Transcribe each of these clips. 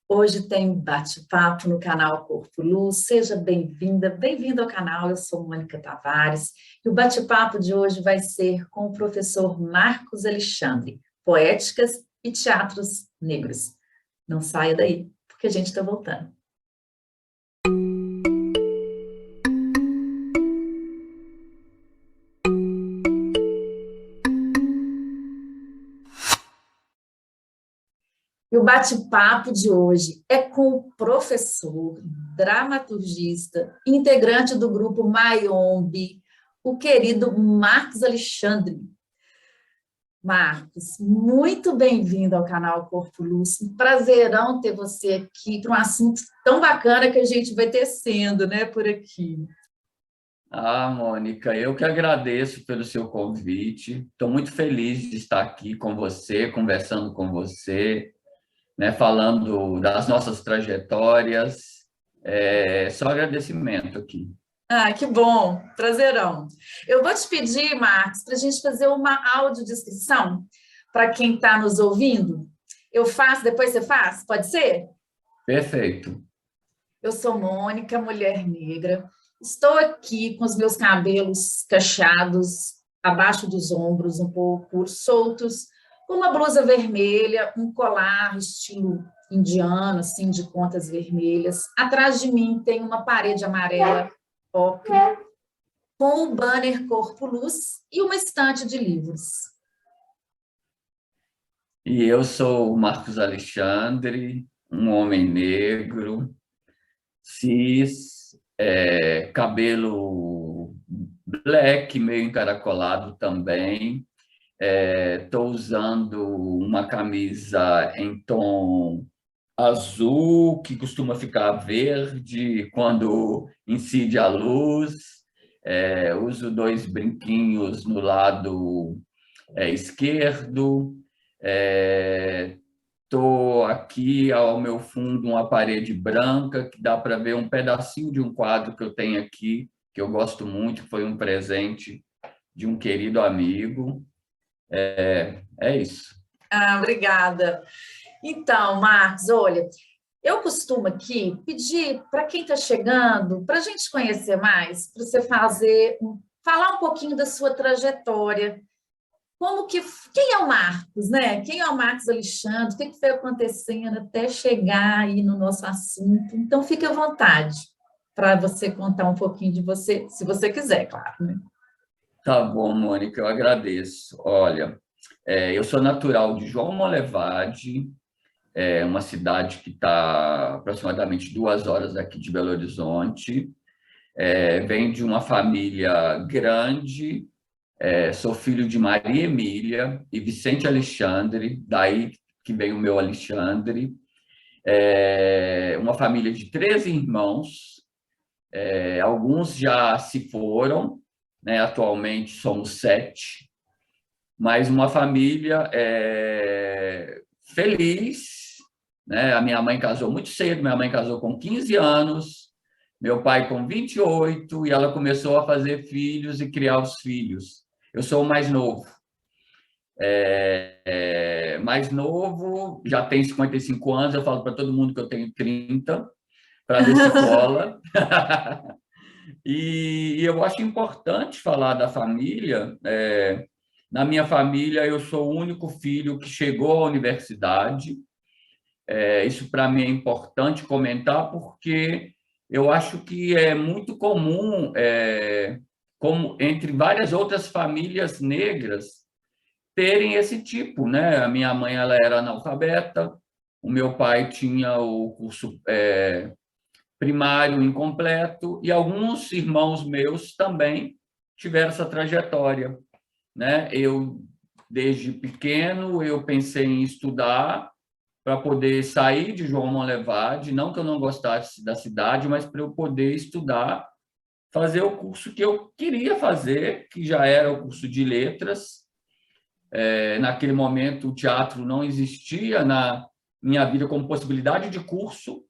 Hoje tem bate-papo no canal Corpo Luz. Seja bem-vinda, bem-vindo ao canal. Eu sou Mônica Tavares e o bate-papo de hoje vai ser com o professor Marcos Alexandre, Poéticas e Teatros Negros. Não saia daí, porque a gente está voltando. E o bate-papo de hoje é com o professor, dramaturgista, integrante do grupo Mayombe, o querido Marcos Alexandre. Marcos, muito bem-vindo ao canal Corpo Luz. Um prazerão ter você aqui para um assunto tão bacana que a gente vai tecendo, né, por aqui. Mônica, eu que agradeço pelo seu convite. Estou muito feliz de estar aqui com você, conversando com você, né, falando das nossas trajetórias. Só agradecimento aqui. Que bom, prazerão. Eu vou te pedir, Marcos, para a gente fazer uma audiodescrição para quem está nos ouvindo. Eu faço, depois você faz? Pode ser? Perfeito. Eu sou Mônica, mulher negra. Estou aqui com os meus cabelos cacheados, abaixo dos ombros, um pouco soltos, com uma blusa vermelha, um colar estilo indiano, assim, de pontas vermelhas. Atrás de mim tem uma parede amarela ocre, com o banner Corpo Luz e uma estante de livros. E eu sou o Marcos Alexandre, um homem negro, cis, cabelo black, meio encaracolado também. Estou usando uma camisa em tom azul, que costuma ficar verde quando incide a luz. Uso 2 brinquinhos no lado esquerdo. Estou aqui ao meu fundo uma parede branca, que dá para ver um pedacinho de um quadro que eu tenho aqui, que eu gosto muito, que foi um presente de um querido amigo. É isso. Obrigada. Então, Marcos, olha, eu costumo aqui pedir para quem está chegando, para a gente conhecer mais, para você falar um pouquinho da sua trajetória. Quem é o Marcos, né? Quem é o Marcos Alexandre? O que foi acontecendo até chegar aí no nosso assunto? Então, fique à vontade para você contar um pouquinho de você, se você quiser, claro, né? Tá bom, Mônica, eu agradeço. Olha, eu sou natural de João Monlevade, uma cidade que está aproximadamente 2 horas daqui de Belo Horizonte. Venho de uma família grande, sou filho de Maria Emília e Vicente Alexandre, daí que vem o meu Alexandre. Uma família de 13 irmãos, alguns já se foram, né? Atualmente somos 7, mas uma família feliz, né? A minha mãe casou muito cedo, minha mãe casou com 15 anos, meu pai com 28, e ela começou a fazer filhos e criar os filhos. Eu sou o mais novo. Mais novo, já tenho 55 anos, eu falo para todo mundo que eu tenho 30, para ver se cola. E eu acho importante falar da família. Na minha família, eu sou o único filho que chegou à universidade. Isso, para mim, é importante comentar, porque eu acho que é muito comum, como entre várias outras famílias negras, terem esse tipo, né? A minha mãe, ela era analfabeta, o meu pai tinha o curso primário incompleto, e alguns irmãos meus também tiveram essa trajetória, né? Desde pequeno, eu pensei em estudar para poder sair de João Monlevade, não que eu não gostasse da cidade, mas para eu poder estudar, fazer o curso que eu queria fazer, que já era o curso de letras. Naquele momento, o teatro não existia na minha vida como possibilidade de curso,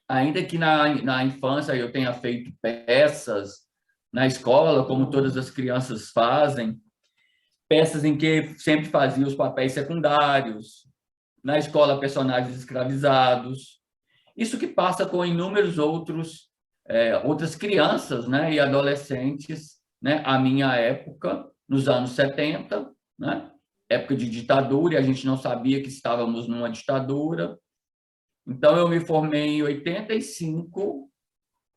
ainda que na infância eu tenha feito peças na escola, como todas as crianças fazem, peças em que sempre fazia os papéis secundários, na escola Personagens Escravizados. Isso que passa com inúmeros outras crianças, né, e adolescentes, né, à minha época, nos anos 70, né, época de ditadura, e a gente não sabia que estávamos numa ditadura. Então, eu me formei em 85,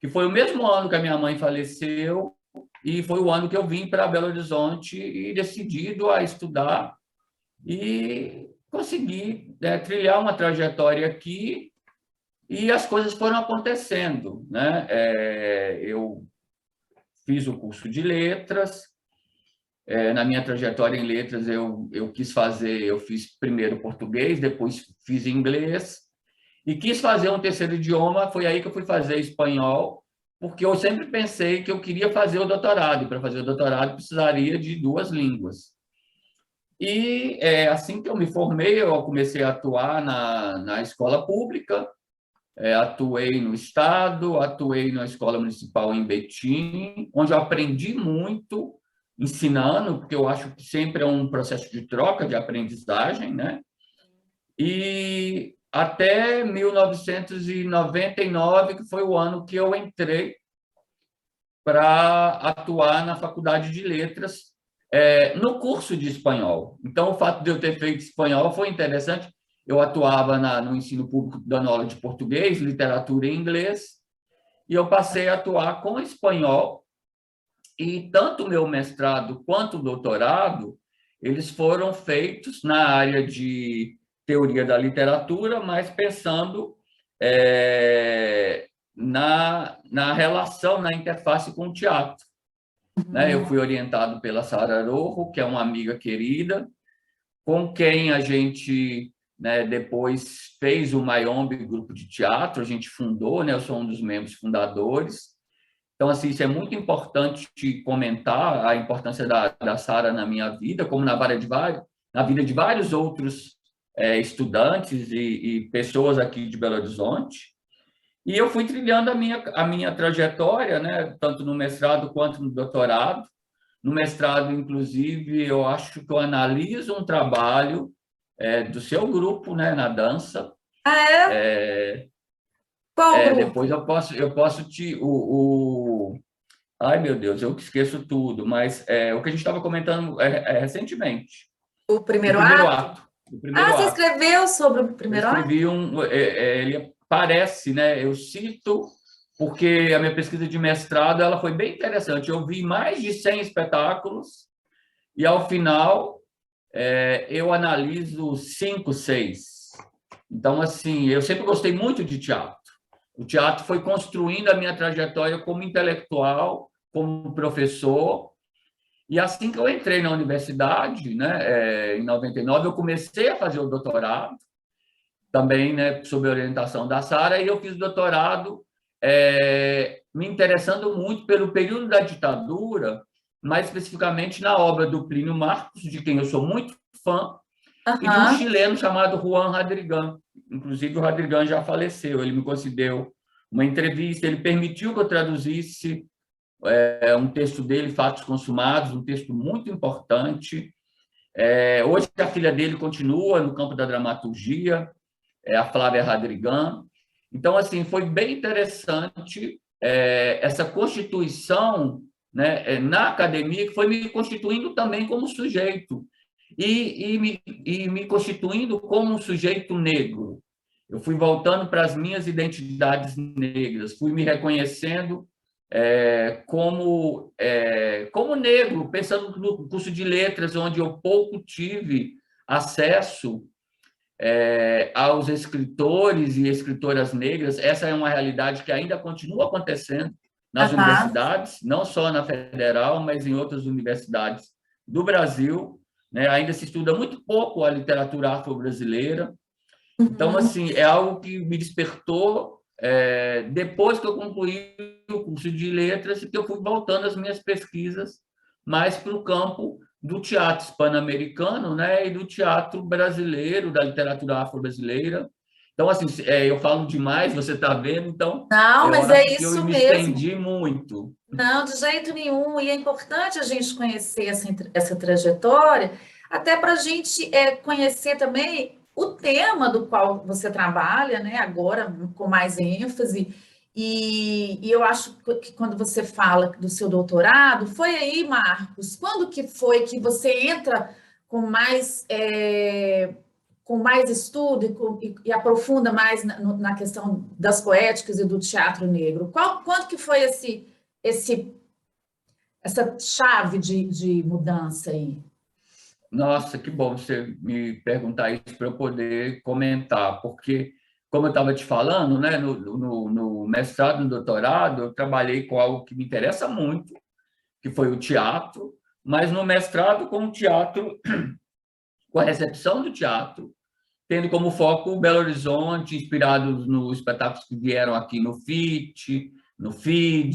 que foi o mesmo ano que a minha mãe faleceu, e foi o ano que eu vim para Belo Horizonte e decidido a estudar e consegui, trilhar uma trajetória aqui, e as coisas foram acontecendo, né? Eu fiz o curso de letras. Na minha trajetória em letras, eu fiz primeiro português, depois fiz inglês, e quis fazer um terceiro idioma. Foi aí que eu fui fazer espanhol, porque eu sempre pensei que eu queria fazer o doutorado, e para fazer o doutorado precisaria de duas línguas. E assim que eu me formei, eu comecei a atuar na escola pública. Atuei no Estado, atuei na Escola Municipal em Betim, onde eu aprendi muito ensinando, porque eu acho que sempre é um processo de troca, de aprendizagem, né? E até 1999, que foi o ano que eu entrei para atuar na Faculdade de Letras, no curso de espanhol. Então, o fato de eu ter feito espanhol foi interessante. Eu atuava no ensino público dando aula de português, literatura e inglês, e eu passei a atuar com espanhol, e tanto o meu mestrado quanto o doutorado, eles foram feitos na área de teoria da literatura, mas pensando na relação, na interface com o teatro. Né? Eu fui orientado pela Sara Rojo, que é uma amiga querida, com quem a gente, né, depois fez o Mayombe Grupo de Teatro, a gente fundou, né, eu sou um dos membros fundadores. Então, assim, isso é muito importante comentar, a importância da Sara na minha vida, como na vida de vários outros estudantes e pessoas aqui de Belo Horizonte. E eu fui trilhando a minha trajetória, né, tanto no mestrado quanto no doutorado. No mestrado, inclusive, eu acho que eu analiso um trabalho do seu grupo, né, na dança. Ah, é? Qual grupo? Depois eu posso te... Ai, meu Deus, eu esqueço tudo, mas o que a gente estava comentando recentemente. O primeiro ato? O primeiro você ato. escreveu sobre o primeiro ato? Eu escrevi ele parece, né? Eu cito porque a minha pesquisa de mestrado ela foi bem interessante. Eu vi mais de 100 espetáculos e, ao final, eu analiso 5, 6. Então, assim, eu sempre gostei muito de teatro. O teatro foi construindo a minha trajetória como intelectual, como professor. E assim que eu entrei na universidade, né, em 99, eu comecei a fazer o doutorado, também, né, sob a orientação da Sara, e eu fiz doutorado me interessando muito pelo período da ditadura, mais especificamente na obra do Plínio Marcos, de quem eu sou muito fã, e de um chileno chamado Juan Radrigán. Inclusive, o Radrigán já faleceu, ele me concedeu uma entrevista, ele permitiu que eu traduzisse um texto dele, Fatos Consumados, um texto muito importante. Hoje, a filha dele continua no campo da dramaturgia, a Flávia Radrigán. Então, assim, foi bem interessante essa constituição, né, na academia, que foi me constituindo também como sujeito e me constituindo como um sujeito negro. Eu fui voltando para as minhas identidades negras, fui me reconhecendo como negro, pensando no curso de letras, onde eu pouco tive acesso aos escritores e escritoras negras. Essa é uma realidade que ainda continua acontecendo nas universidades, não só na Federal, mas em outras universidades do Brasil. Né? Ainda se estuda muito pouco a literatura afro-brasileira. Então, assim, é algo que me despertou depois que eu concluí o curso de letras, e que eu fui voltando as minhas pesquisas mais para o campo do teatro hispano-americano, né, e do teatro brasileiro, da literatura afro-brasileira. Então, assim, eu falo demais, você está vendo, então... Não, mas é isso eu me mesmo. estendi muito. Não, de jeito nenhum. E é importante a gente conhecer essa trajetória, até para a gente conhecer também o tema do qual você trabalha, né, agora com mais ênfase, e eu acho que quando você fala do seu doutorado, foi aí, Marcos, quando que foi que você entra com mais estudo e aprofunda mais na questão das poéticas e do teatro negro? Quando que foi esse, essa chave de mudança aí? Nossa, que bom você me perguntar isso para eu poder comentar, porque, como eu estava te falando, né, no mestrado e no doutorado, eu trabalhei com algo que me interessa muito, que foi o teatro, mas no mestrado com o teatro, com a recepção do teatro, tendo como foco Belo Horizonte, inspirados nos espetáculos que vieram aqui no FIT, no FID,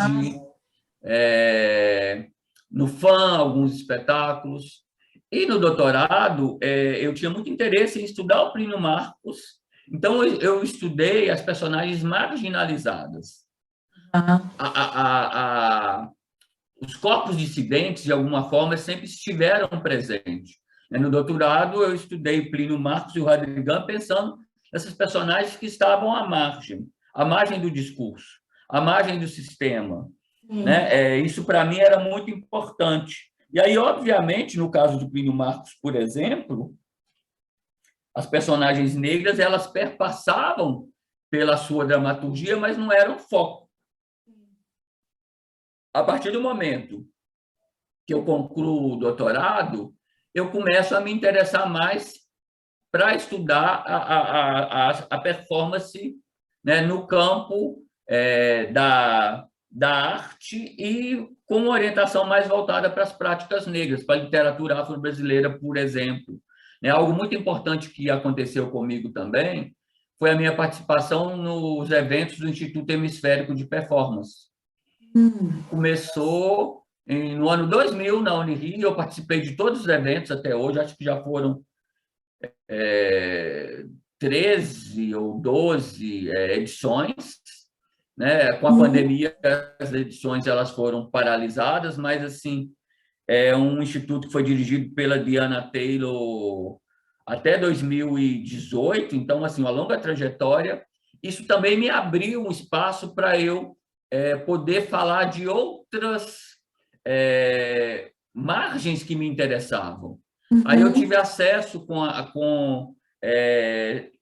no FAM, alguns espetáculos. E no doutorado, eu tinha muito interesse em estudar o Plínio Marcos, então eu estudei as personagens marginalizadas. Uhum. Os corpos dissidentes, de alguma forma, sempre estiveram presentes. No doutorado, eu estudei Plínio Marcos e o Radrigan pensando nessas personagens que estavam à margem do discurso, à margem do sistema. Né? Isso, para mim, era muito importante. E aí, obviamente, no caso do Plínio Marcos, por exemplo, as personagens negras elas perpassavam pela sua dramaturgia, mas não eram foco. A partir do momento que eu concluo o doutorado, eu começo a me interessar mais para estudar a performance, né, no campo da arte e com uma orientação mais voltada para as práticas negras, para a literatura afro-brasileira, por exemplo. Algo muito importante que aconteceu comigo também foi a minha participação nos eventos do Instituto Hemisférico de Performance. Começou no ano 2000, na Unirio, eu participei de todos os eventos até hoje, acho que já foram 13 ou 12 edições, né? Com a pandemia, as edições elas foram paralisadas, mas assim é um instituto que foi dirigido pela Diana Taylor até 2018, então assim uma longa trajetória. Isso também me abriu um espaço para eu poder falar de outras margens que me interessavam. Aí eu tive acesso com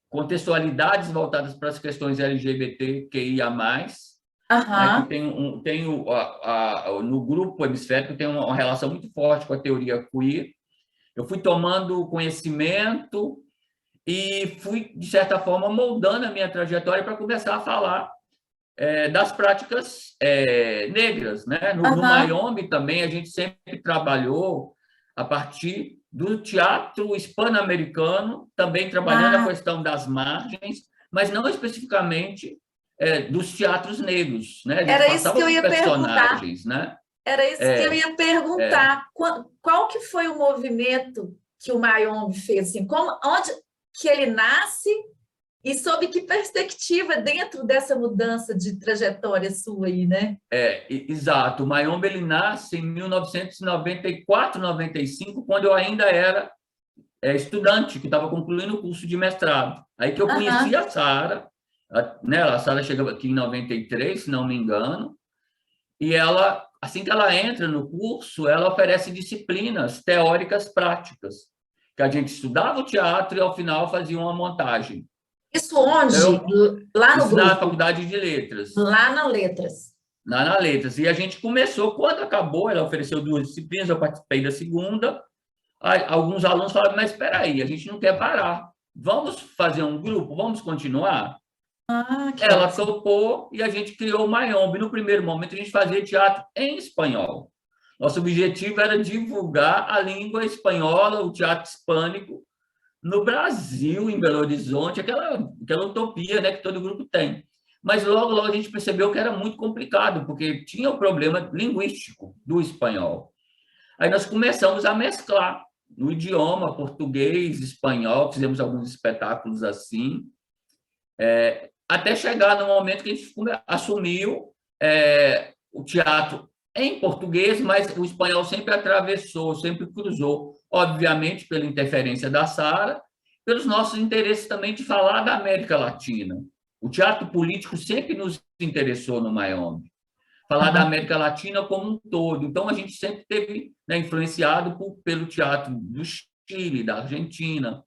contextualidades voltadas para as questões LGBTQIA+, que tem no grupo hemisférico tem uma relação muito forte com a teoria queer. Eu fui tomando conhecimento e fui, de certa forma, moldando a minha trajetória para começar a falar das práticas negras. Né? No Mayombe também a gente sempre trabalhou a partir do teatro hispano-americano, também trabalhando a questão das margens, mas não especificamente dos teatros negros. Né? Era isso que eu ia perguntar. Né? Era isso que eu ia perguntar. Qual que foi o movimento que o Mayombe fez? Assim, onde que ele nasce e sob que perspectiva dentro dessa mudança de trajetória sua aí, né? Exato. O Mayombe ele nasce em 1994, 95, quando eu ainda era estudante, que estava concluindo o curso de mestrado. Aí que eu conheci a Sara, né? A Sara chegou aqui em 93, se não me engano, e ela, assim que ela entra no curso, ela oferece disciplinas teóricas práticas, que a gente estudava o teatro e, ao final, fazia uma montagem. Isso onde? Lá no grupo? Na Faculdade de Letras. Lá na Letras. Lá na Letras. E a gente começou, quando acabou, ela ofereceu 2 disciplinas, eu participei da segunda. Alguns alunos falaram, mas espera aí, a gente não quer parar. Vamos fazer um grupo? Vamos continuar? Ela topou e a gente criou o Mayombe. No primeiro momento, a gente fazia teatro em espanhol. Nosso objetivo era divulgar a língua espanhola, o teatro hispânico, no Brasil, em Belo Horizonte, aquela utopia, né, que todo grupo tem. Mas logo a gente percebeu que era muito complicado, porque tinha o problema linguístico do espanhol. Aí nós começamos a mesclar no idioma português, espanhol, fizemos alguns espetáculos assim, até chegar no momento que a gente assumiu o teatro em português, mas o espanhol sempre atravessou, sempre cruzou, obviamente pela interferência da Sara pelos nossos interesses também de falar da América Latina. O teatro político sempre nos interessou no Mayombe, falar da Aham. América Latina como um todo. Então, a gente sempre teve, né, influenciado pelo teatro do Chile, da Argentina,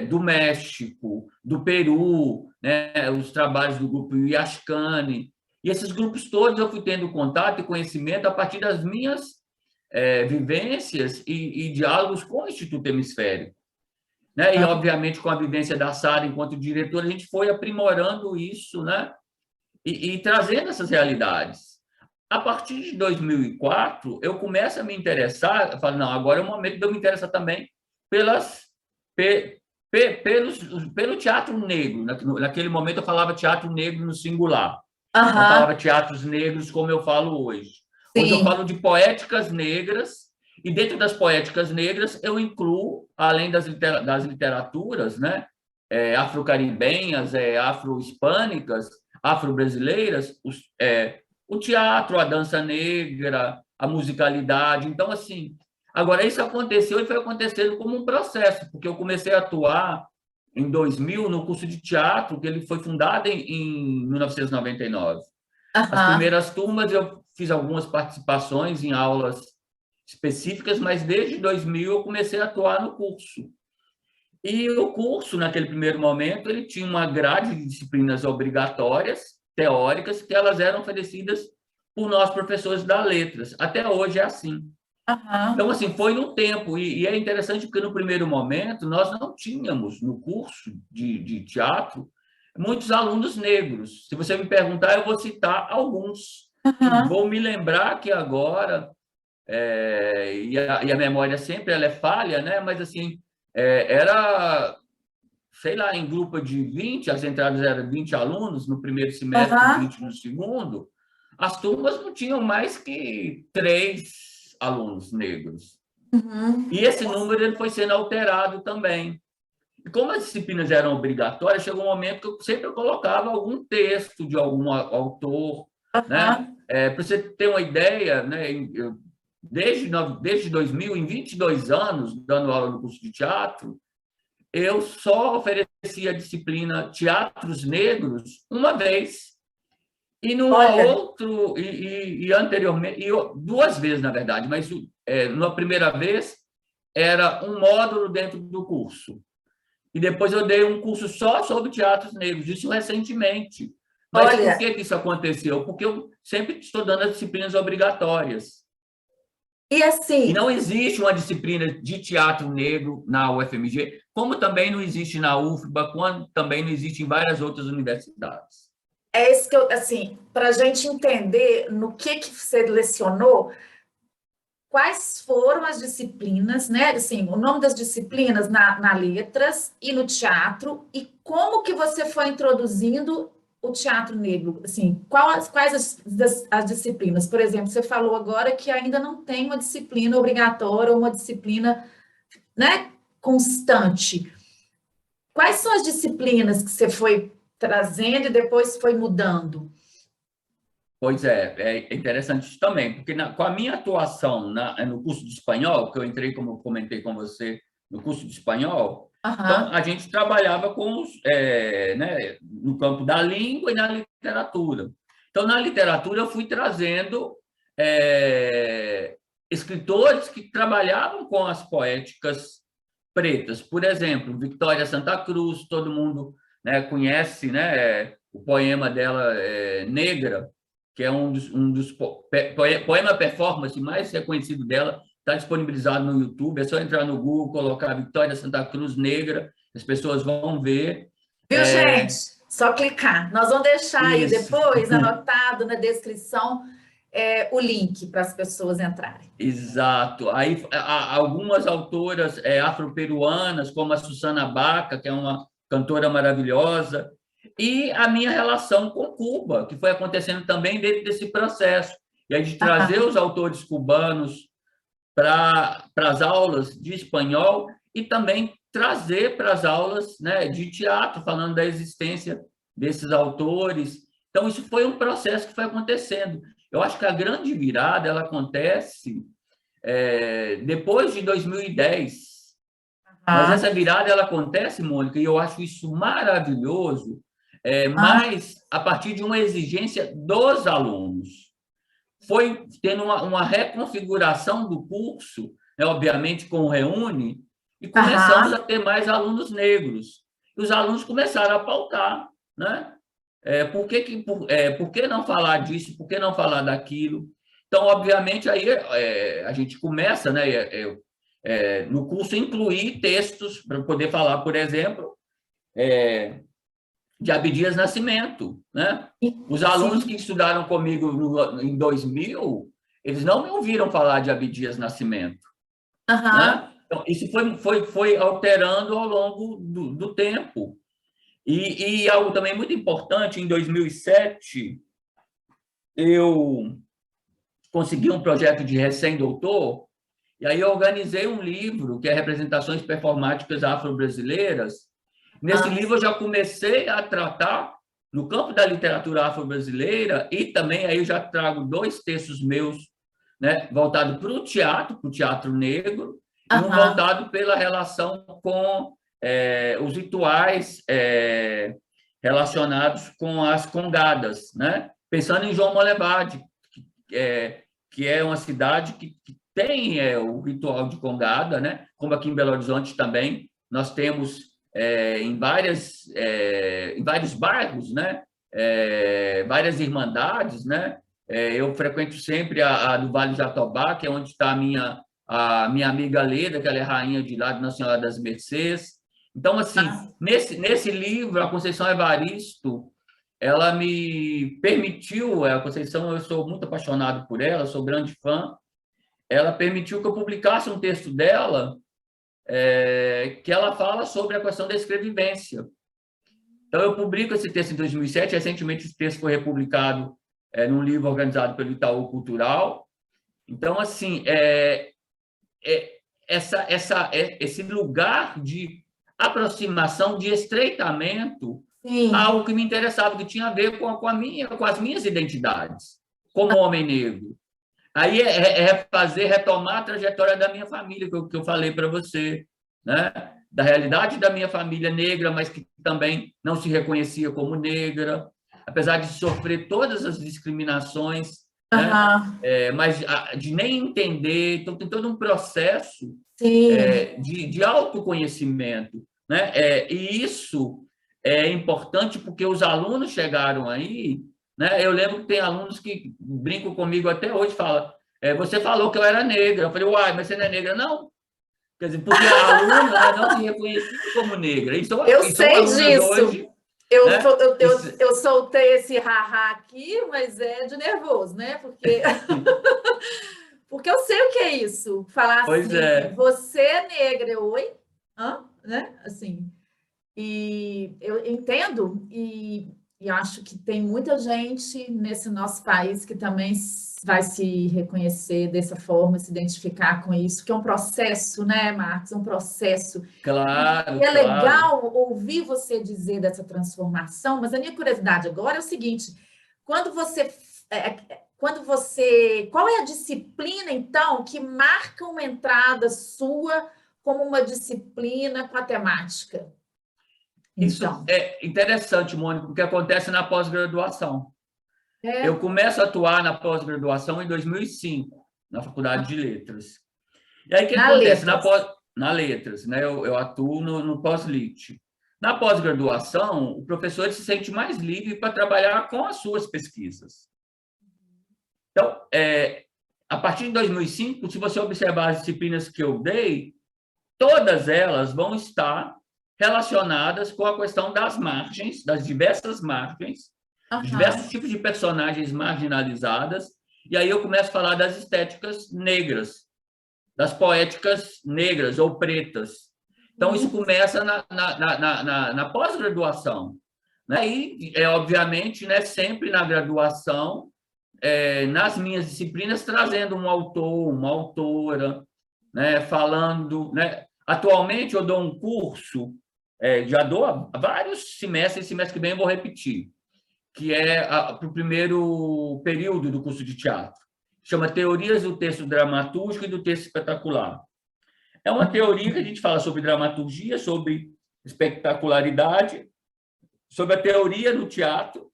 do México, do Peru, né, os trabalhos do grupo Iascani. E esses grupos todos eu fui tendo contato e conhecimento a partir das minhas vivências e diálogos com o Instituto Hemisférico. Né? E, obviamente, com a vivência da Sara enquanto diretora, a gente foi aprimorando isso, né? E trazendo essas realidades. A partir de 2004, eu começo a me interessar, eu falo, não, agora é o momento de eu me interessar também pelas, pe, pelos, pelo teatro negro. Naquele momento, eu falava teatro negro no singular. Não Aham. falava teatros negros como eu falo hoje. Hoje eu Sim. falo de poéticas negras, e dentro das poéticas negras eu incluo, além das literaturas, né, afro-caribenhas, afro-hispânicas, afro-brasileiras, o teatro, a dança negra, a musicalidade. Então, assim, agora isso aconteceu e foi acontecendo como um processo, porque eu comecei a atuar em 2000 no curso de teatro, que ele foi fundado em 1999. As Aham. primeiras turmas eu fiz algumas participações em aulas específicas, mas desde 2000 eu comecei a atuar no curso. E o curso, naquele primeiro momento, ele tinha uma grade de disciplinas obrigatórias, teóricas, que elas eram oferecidas por nós, professores da letras. Até hoje é assim. Aham. Então, assim, foi no tempo, e é interessante porque no primeiro momento nós não tínhamos no curso de teatro muitos alunos negros. Se você me perguntar, eu vou citar alguns, que Aham. vou me lembrar que agora, e a memória sempre ela é falha, né? Mas, assim, era, sei lá, em grupo de 20, as entradas eram 20 alunos no primeiro semestre e Aham. 20 no segundo, as turmas não tinham mais que 3 alunos negros. Uhum. E esse número ele foi sendo alterado também. E como as disciplinas eram obrigatórias, chegou um momento que eu sempre colocava algum texto de algum autor, né? Aham. Para você ter uma ideia, né? Desde 2000, em 22 anos, dando aula no curso de teatro, eu só oferecia a disciplina Teatros Negros uma vez. E numa Olha, outro e anteriormente, 2 vezes, na verdade, mas na primeira vez era um módulo dentro do curso. E depois eu dei um curso só sobre teatros negros, isso recentemente. Mas por olha, que isso aconteceu? Porque eu sempre estou dando as disciplinas obrigatórias. e E assim, não existe uma disciplina de teatro negro na UFMG, como também não existe na UFBA, como também não existe em várias outras universidades. é isso que eu, assim, para a gente entender no que você lecionou, quais foram as disciplinas, né? Assim, o nome das disciplinas na letras e no teatro, e como que você foi introduzindo o teatro negro? Assim, quais as disciplinas? Por exemplo, você falou agora que ainda não tem uma disciplina obrigatória ou uma disciplina, né, constante. Quais são as disciplinas que você foi trazendo e depois foi mudando? Pois é interessante isso também, porque com a minha atuação no curso de espanhol, que eu entrei, como eu comentei com você, no curso de espanhol, então Aham, a gente trabalhava com né, no campo da língua e na literatura. Então, na literatura, eu fui trazendo escritores que trabalhavam com as poéticas pretas. Por exemplo, Victoria Santa Cruz, todo mundo, né, conhece, né, o poema dela, Negra, que é um dos poema performance mais reconhecido dela, está disponibilizado no YouTube, é só entrar no Google, colocar Victoria Santa Cruz Negra, as pessoas vão ver. viu, gente? Só clicar. Nós vamos deixar aí Isso, depois, anotado na descrição, o link para as pessoas entrarem. exato. Aí algumas autoras afro-peruanas, como a Susana Baca, que é uma cantora maravilhosa, e a minha relação com Cuba, que foi acontecendo também dentro desse processo. E aí de trazer Aham. os autores cubanos para as aulas de espanhol e também trazer para as aulas, né, de teatro, falando da existência desses autores. Então, isso foi um processo que foi acontecendo. Eu acho que a grande virada ela acontece depois de 2010, Mas Ah, essa virada, ela acontece, Mônica, e eu acho isso maravilhoso, ah, mas a partir de uma exigência dos alunos. Foi tendo uma reconfiguração do curso, né, obviamente com o Reúne, e começamos a aham, ter mais alunos negros. E os alunos começaram a pautar, né? Por que não falar disso? Por que não falar daquilo? Então, obviamente, aí a gente começa, né, no curso, incluir textos para poder falar, por exemplo, de Abdias Nascimento, né? Os alunos que sim, estudaram comigo em 2000, eles não me ouviram falar de Abdias Nascimento, aham, né? Então, isso foi alterando ao longo do tempo. E algo também muito importante, em 2007, eu consegui um projeto de recém-doutor, e aí eu organizei um livro, que é Representações Performáticas Afro-Brasileiras. Nesse ah, livro eu já comecei a tratar no campo da literatura afro-brasileira, e também aí eu já trago dois textos meus, né, voltado para o teatro negro, e um aham, voltado pela relação com os rituais relacionados com as congadas, né? Pensando em João Molebade, é, que é uma cidade que tem o ritual de congada, né? Como aqui em Belo Horizonte também, nós temos em vários bairros, né? Várias irmandades, né? Eu frequento sempre a do Vale de Jatobá, que é onde está a minha amiga Leda, que ela é rainha de lá, de Nossa Senhora das Mercês. Então, assim, ah, nesse livro, a Conceição Evaristo, ela me permitiu, a Conceição, eu sou muito apaixonado por ela, sou grande fã, ela permitiu que eu publicasse um texto dela, que ela fala sobre a questão da escrevivência. Então, eu publico esse texto em 2007, recentemente esse texto foi republicado num livro organizado pelo Itaú Cultural. Então, assim, é, esse lugar de aproximação, de estreitamento, sim, algo que me interessava, que tinha a ver com as minhas identidades, como homem negro. Aí retomar a trajetória da minha família, que eu falei para você, né? Da realidade da minha família negra, mas que também não se reconhecia como negra, apesar de sofrer todas as discriminações, né? aham, Mas de nem entender, então tem todo um processo sim, de autoconhecimento, né? E isso é importante porque os alunos chegaram aí, né? Eu lembro que tem alunos que brincam comigo até hoje, falam, você falou que eu era negra. Eu falei, uai, mas você não é negra? Não. Quer dizer, porque a aluna, né, não se reconhecia como negra. eu E são sei alunas disso. hoje, né? Eu soltei esse haha aqui, mas é de nervoso, né? Porque, porque eu sei o que é isso. Falar Pois assim, é, você é negra, eu, oi? Hã? Né? Assim, e eu entendo e acho que tem muita gente nesse nosso país que também vai se reconhecer dessa forma, se identificar com isso, que é um processo, né, Marcos? Um processo. E claro, é claro. legal ouvir você dizer dessa transformação, mas a minha curiosidade agora é o seguinte: quando você, qual é a disciplina então que marca uma entrada sua como uma disciplina com a temática? Isso Então, é interessante, Mônica, porque acontece na pós-graduação. Eu é começo a atuar na pós-graduação em 2005, na Faculdade de Letras. E aí, o que na acontece? letras. Na Letras, né? Eu atuo no pós-lit. Na pós-graduação, o professor se sente mais livre para trabalhar com as suas pesquisas. Então, a partir de 2005, se você observar as disciplinas que eu dei, todas elas vão estar relacionadas com a questão das margens, das diversas margens, diversos Aham. tipos de personagens marginalizadas, e aí eu começo a falar das estéticas negras, das poéticas negras ou pretas. Então, isso Uhum. começa na pós-graduação. Né? E, obviamente, né, sempre na graduação, nas minhas disciplinas, trazendo um autor, uma autora, né, falando. Né? Atualmente, eu dou um curso, já dou há vários semestres, semestre que vem eu vou repetir, que é para o primeiro período do curso de teatro. Chama Teorias do Texto Dramatúrgico e do Texto Espetacular. É uma teoria que a gente fala sobre dramaturgia, sobre espetacularidade, sobre a teoria no teatro,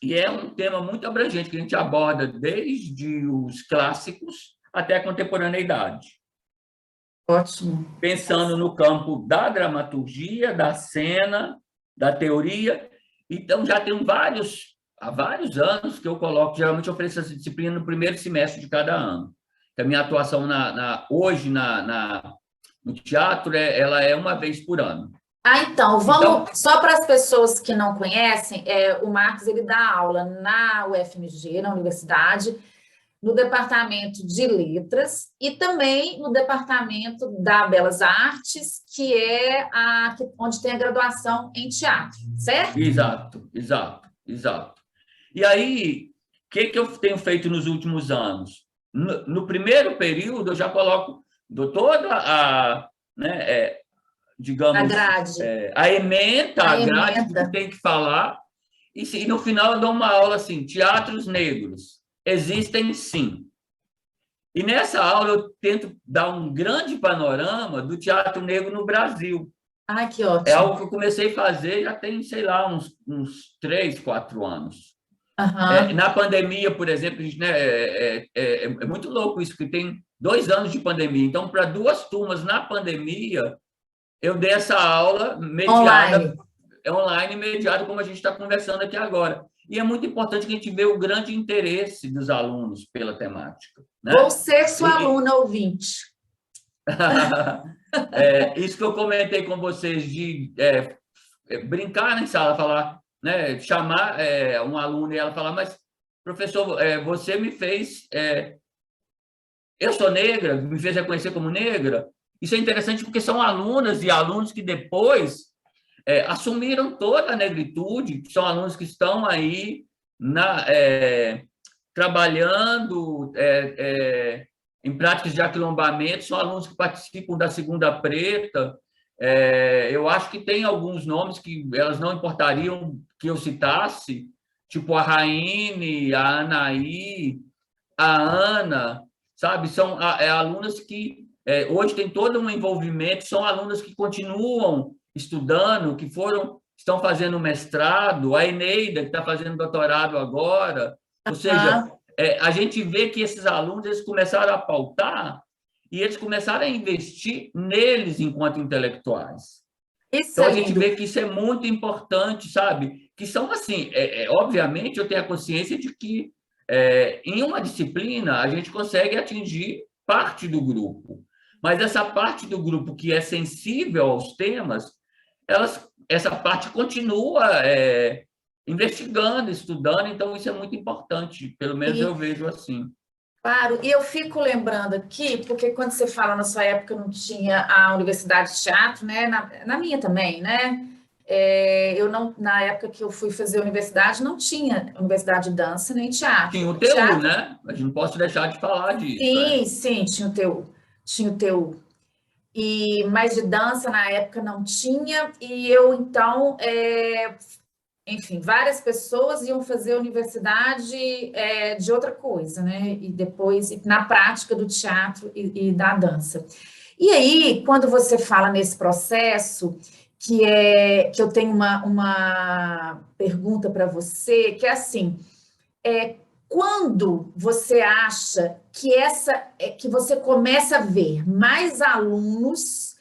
e é um tema muito abrangente que a gente aborda desde os clássicos até a contemporaneidade. Ótimo. Pensando no campo da dramaturgia, da cena, da teoria. Então, já tem há vários anos que eu coloco, geralmente eu ofereço essa disciplina no primeiro semestre de cada ano. A minha atuação hoje no teatro, ela é uma vez por ano. Então, só para as pessoas que não conhecem, o Marcos ele dá aula na UFMG, na universidade, no departamento de letras e também no departamento da Belas Artes, que é onde tem a graduação em teatro, certo? Exato. E aí, o que eu tenho feito nos últimos anos? No primeiro período, eu já coloco toda digamos, a grade, a grade do que tem que falar, e no final eu dou uma aula assim, teatros negros existem sim. E nessa aula eu tento dar um grande panorama do teatro negro no Brasil. Ai, que ótimo. É algo que eu comecei a fazer já tem, sei lá, uns 3, 4 anos. Uhum. Na pandemia, por exemplo, a gente, é muito louco isso, porque tem 2 anos de pandemia. Então, para 2 turmas na pandemia, eu dei essa aula mediada, online mediada, como a gente está conversando aqui agora. E é muito importante que a gente veja o grande interesse dos alunos pela temática. Né? Vou ser sua aluna ouvinte. Isso que eu comentei com vocês, de brincar em sala, falar, né, chamar um aluno e ela falar, mas, professor, você me fez... eu sou negra, me fez reconhecer como negra. Isso é interessante porque são alunas e alunos que depois assumiram toda a negritude, são alunos que estão aí trabalhando em práticas de aquilombamento, são alunos que participam da Segunda Preta. Eu acho que tem alguns nomes que elas não importariam que eu citasse, tipo a Raine, a Anaí, a Ana, sabe? São alunas que hoje têm todo um envolvimento, são alunas que continuam estudando, que estão fazendo mestrado, a Eneida, que está fazendo doutorado agora. Ou seja, a gente vê que esses alunos eles começaram a pautar e eles começaram a investir neles enquanto intelectuais. Então, a gente vê que isso é muito importante, sabe? Que são assim, obviamente, eu tenho a consciência de que em uma disciplina a gente consegue atingir parte do grupo, mas essa parte do grupo que é sensível aos temas, essa parte continua investigando, estudando, então isso é muito importante, pelo menos eu vejo assim. Claro, e eu fico lembrando aqui, porque quando você fala na sua época não tinha a Universidade de Teatro, né? Na minha também, né? Eu não, na época que eu fui fazer a universidade, não tinha Universidade de Dança nem teatro. Tinha o TU, né? A gente não pode deixar de falar disso. Sim, tinha o TU. Tinha o TU. Mas de dança na época não tinha, e eu então, enfim, várias pessoas iam fazer universidade de outra coisa, né? E depois, na prática do teatro e da dança. E aí, quando você fala nesse processo, que eu tenho uma pergunta para você, que é assim, quando você acha que você começa a ver mais alunos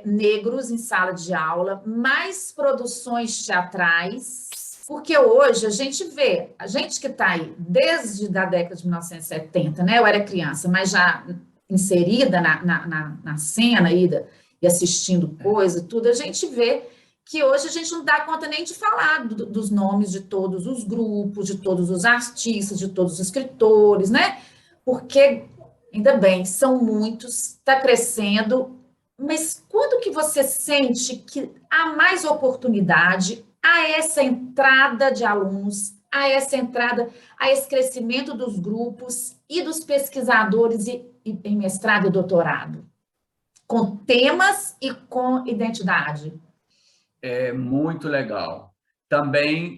negros em sala de aula, mais produções teatrais, porque hoje a gente vê, a gente que está aí desde a década de 1970, né? Eu era criança, mas já inserida na cena e assistindo coisa, tudo, a gente vê que hoje a gente não dá conta nem de falar dos nomes de todos os grupos, de todos os artistas, de todos os escritores, né? Porque, ainda bem, são muitos, está crescendo, mas quando que você sente que há mais oportunidade, há essa entrada de alunos, há esse crescimento dos grupos e dos pesquisadores em mestrado e doutorado, com temas e com identidade? Muito legal. Também,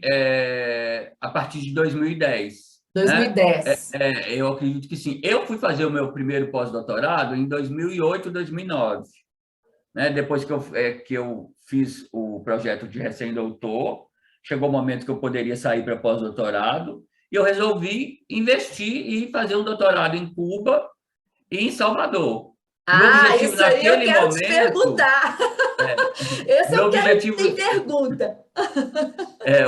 a partir de 2010, né? 2010. Eu acredito que sim. Eu fui fazer o meu primeiro pós-doutorado em 2008, 2009, né? Depois que eu fiz o projeto de recém-doutor, chegou o momento que eu poderia sair para pós-doutorado, e eu resolvi investir e fazer um doutorado em Cuba e em Salvador. Meu Ah, objetivo isso aí eu naquele quero te momento, perguntar. é, Esse meu eu quero que objetivo, tem pergunta.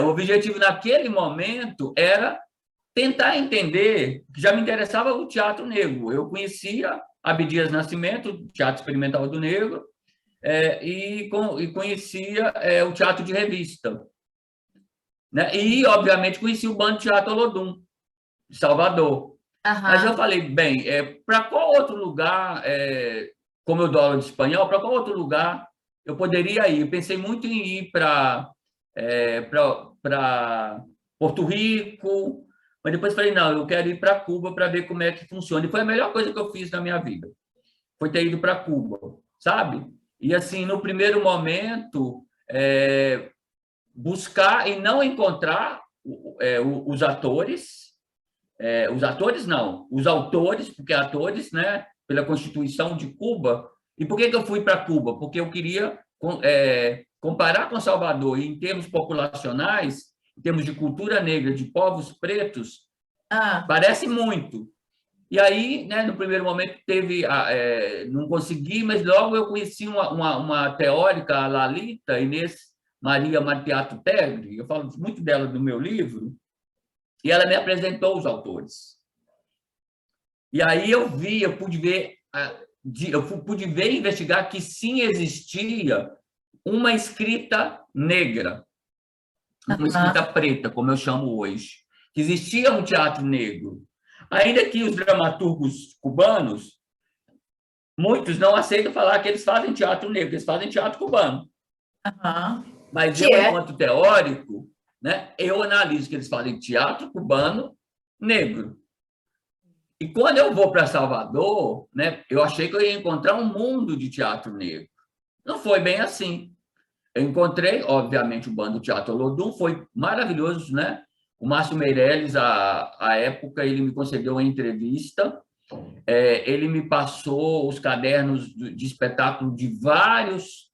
o objetivo naquele momento era tentar entender, que já me interessava o teatro negro. Eu conhecia Abdias Nascimento, Teatro Experimental do Negro, e conhecia o teatro de revista, né? E, obviamente, conhecia o Bando Teatro Olodum, de Salvador. Mas eu Aham. falei, bem, para qual outro lugar, como eu dou aula de espanhol, para qual outro lugar eu poderia ir? Eu pensei muito em ir para Porto Rico, mas depois falei, não, eu quero ir para Cuba para ver como é que funciona. E foi a melhor coisa que eu fiz na minha vida, foi ter ido para Cuba, sabe? E, assim, no primeiro momento, buscar e não encontrar os atores não, os autores, porque atores, né, pela Constituição de Cuba. E por que eu fui para Cuba? Porque eu queria comparar com Salvador, e em termos populacionais, em termos de cultura negra, de povos pretos, Ah, parece muito. E aí, né, no primeiro momento, não consegui, mas logo eu conheci uma teórica, a Lalita Inês Maria Martiato Tegri, eu falo muito dela no meu livro, e ela me apresentou os autores. E aí eu pude ver, pude ver e investigar que sim existia uma escrita negra, uma escrita aham. preta, como eu chamo hoje, que existia um teatro negro. Ainda que os dramaturgos cubanos, muitos não aceitam falar que eles fazem teatro negro, eles fazem teatro cubano. Aham. Mas Que eu, é? enquanto teórico, né, eu analiso que eles fazem teatro cubano negro. E quando eu vou para Salvador, né, eu achei que eu ia encontrar um mundo de teatro negro. Não foi bem assim. Eu encontrei, obviamente, o Bando Teatro Olodum, foi maravilhoso, né? O Márcio Meirelles, à época, ele me concedeu uma entrevista, ele me passou os cadernos de espetáculo de vários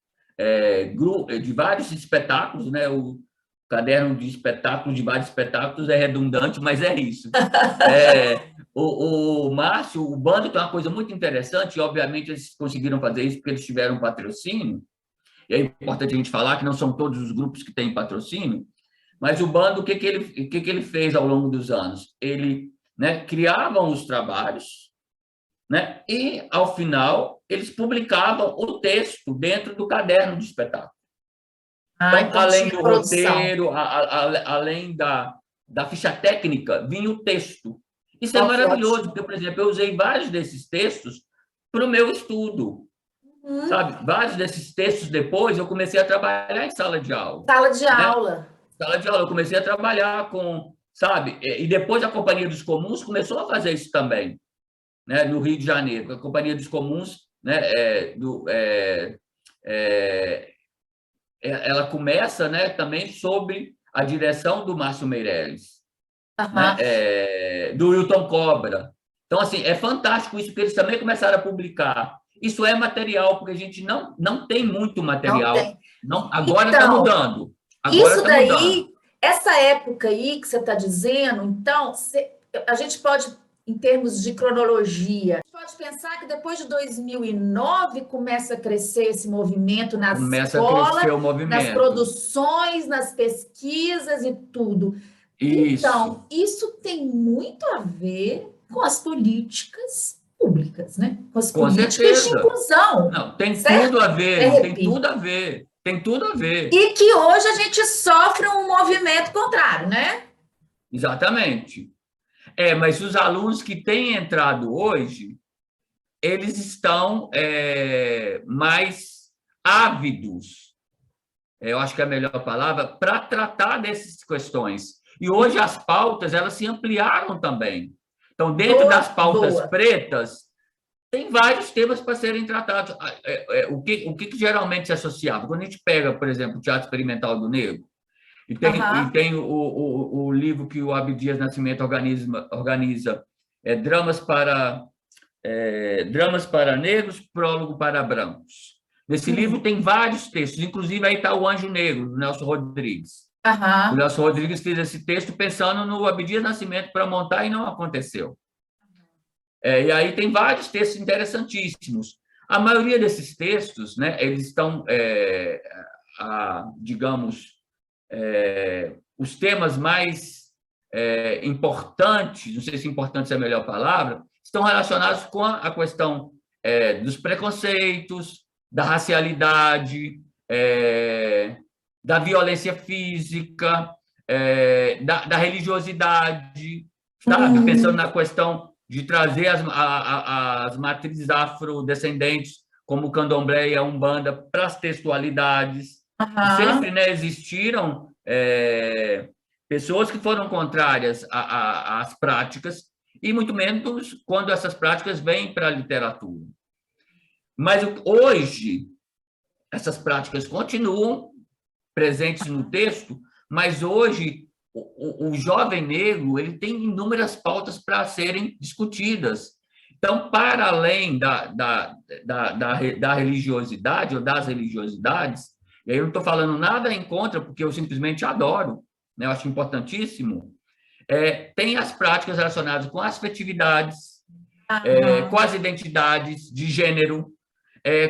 espetáculos, né? O caderno de espetáculos de vários espetáculos é redundante, mas é isso. O Márcio, o Bando tem uma coisa muito interessante, e obviamente eles conseguiram fazer isso porque eles tiveram um patrocínio, e é importante a gente falar que não são todos os grupos que têm patrocínio, mas o Bando, o que ele fez ao longo dos anos? Ele, né, criavam os trabalhos, né, e, ao final, eles publicavam o texto dentro do caderno de espetáculo. Ah, Então, então além tinha do produção. roteiro, além da ficha técnica, vinha o texto. Isso é Ó, que maravilhoso, ótimo. porque, por exemplo, eu usei vários desses textos para o meu estudo, Hum, sabe? Vários desses textos depois eu comecei a trabalhar em sala de aula, sala de né? aula. Sala de aula, eu comecei a trabalhar com, sabe? E depois a Companhia dos Comuns começou a fazer isso também, né? No Rio de Janeiro. A Companhia dos Comuns, né? É, ela começa, né? Também sob a direção do Márcio Meirelles, né? Aham. Do Wilton Cobra. Então, assim, é fantástico isso, porque eles também começaram a publicar. Isso é material, porque a gente não tem muito Não material. tem. Não, agora está Então, mudando. Agora isso está mudando. daí, essa época aí que você está dizendo, então, a gente pode, em termos de cronologia, a gente pode pensar que depois de 2009 começa a crescer esse movimento nas Começa a crescer escolas, o nas movimento. produções, nas pesquisas e tudo. Isso, Então, isso tem muito a ver com as políticas públicas, né? Com as com políticas de certeza. inclusão, Não, tem tudo certo? a ver, tem RP. tudo a ver, tem tudo a ver. E que hoje a gente sofre um movimento contrário, né? Exatamente. Mas os alunos que têm entrado hoje, eles estão mais ávidos, eu acho que é a melhor palavra, para tratar dessas questões. E hoje as pautas, elas se ampliaram também. Então, dentro das Boa, pautas boa. pretas, tem vários temas para serem tratados. O que geralmente se associava? Quando a gente pega, por exemplo, o Teatro Experimental do Negro, E tem o livro que o Abdias Nascimento organiza Dramas para Negros, Prólogo para Brancos. Nesse livro tem vários textos, inclusive aí está o Anjo Negro, do Nelson Rodrigues. O Nelson Rodrigues fez esse texto pensando no Abdias Nascimento para montar e não aconteceu. E aí tem vários textos interessantíssimos. A maioria desses textos, né, eles estão, digamos, os temas mais importantes, não sei se importante é a melhor palavra, estão relacionados com a questão dos preconceitos, da racialidade, da violência física, da religiosidade, sabe? Pensando na questão de trazer as matrizes afrodescendentes, como o candomblé e a umbanda, para as textualidades. Sempre, né, existiram pessoas que foram contrárias às práticas, e muito menos quando essas práticas vêm para a literatura. Mas hoje, essas práticas continuam presentes no texto, mas hoje o jovem negro ele tem inúmeras pautas para serem discutidas. Então, para além da religiosidade ou das religiosidades, e aí eu não estou falando nada em contra, porque eu simplesmente adoro, né? Eu acho importantíssimo, tem as práticas relacionadas com as afetividades, com as identidades de gênero,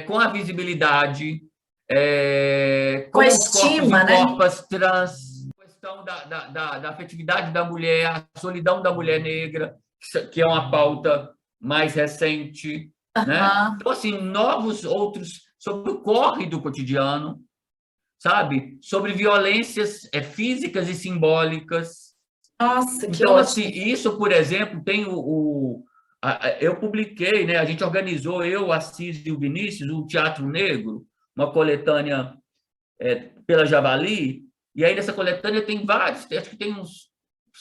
com a visibilidade, com os estima, corpos e corpas trans, a questão da afetividade da mulher, a solidão da mulher negra, que é uma pauta mais recente, né? Então, assim, novos outros sobre o corre do cotidiano, sabe? Sobre violências físicas e simbólicas. Nossa, que então, ótimo. Assim, isso, por exemplo, tem eu publiquei, né? A gente organizou, eu, Assis e o Vinícius, o Teatro Negro, uma coletânea pela Javali, e aí nessa coletânea tem vários textos, acho que tem uns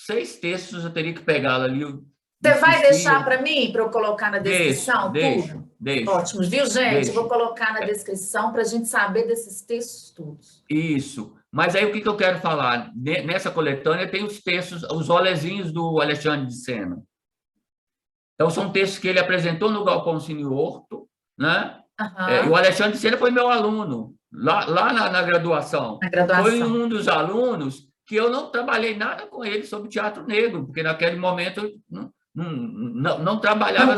6 textos, eu teria que pegá-la ali. Você vai deixar para mim, para eu colocar na descrição? Deixo. Ótimo, viu, gente? Eu vou colocar na descrição para a gente saber desses textos todos. Isso. Mas aí o que eu quero falar? Nessa coletânea tem os textos, os rolezinhos do Alexandre de Sena. Então, são textos que ele apresentou no Galpão Cine Horto, né? E o Alexandre de Sena foi meu aluno, lá na graduação. Foi um dos alunos que eu não trabalhei nada com ele sobre teatro negro, porque naquele momento eu não trabalhava.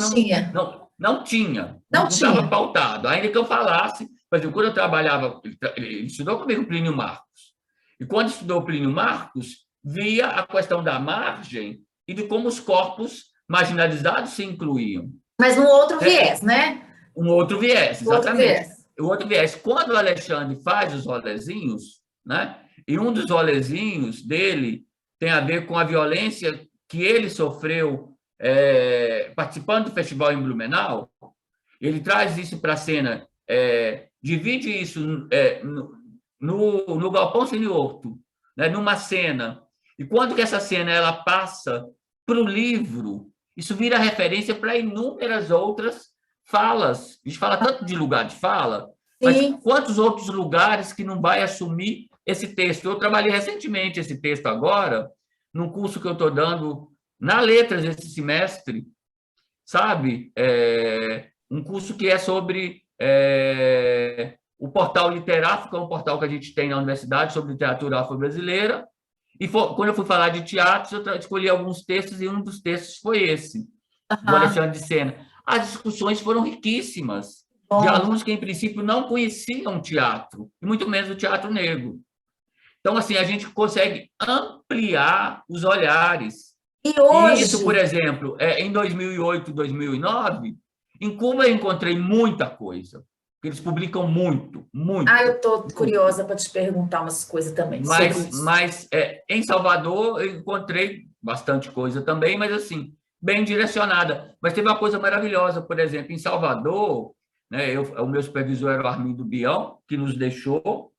Não tinha. Não estava pautado. Ainda que eu falasse, por exemplo, quando eu trabalhava, ele estudou comigo o Plínio Marcos. E quando estudou o Plínio Marcos, via a questão da margem e de como os corpos marginalizados se incluíam. Mas num outro viés, né? Um outro viés, exatamente. O outro viés. Quando o Alexandre faz os rolezinhos, né? E um dos rolezinhos dele tem a ver com a violência que ele sofreu participando do festival em Blumenau. Ele traz isso para a cena, divide isso no Galpão Cine Horto, né? Numa cena. E quando que essa cena ela passa para o livro, isso vira referência para inúmeras outras falas. A gente fala tanto de lugar de fala, mas quantos outros lugares que não vai assumir esse texto? Eu trabalhei recentemente esse texto agora, num curso que eu estou dando na Letras esse semestre, sabe? Um curso que é sobre o portal Literáfico, que é um portal que a gente tem na universidade sobre literatura afro-brasileira. E quando eu fui falar de teatro, eu escolhi alguns textos, e um dos textos foi esse, do Alexandre de Sena. As discussões foram riquíssimas, de alunos que, em princípio, não conheciam teatro, e muito menos o teatro negro. Então, assim, a gente consegue ampliar os olhares. E hoje... isso, por exemplo, em 2008, 2009, em Cuba eu encontrei muita coisa. Eles publicam muito. Eu estou curiosa para te perguntar umas coisas também. Mas em Salvador eu encontrei bastante coisa também, mas assim, bem direcionada. Mas teve uma coisa maravilhosa, por exemplo, em Salvador, né, o meu supervisor era o Armindo Bião, que nos deixou,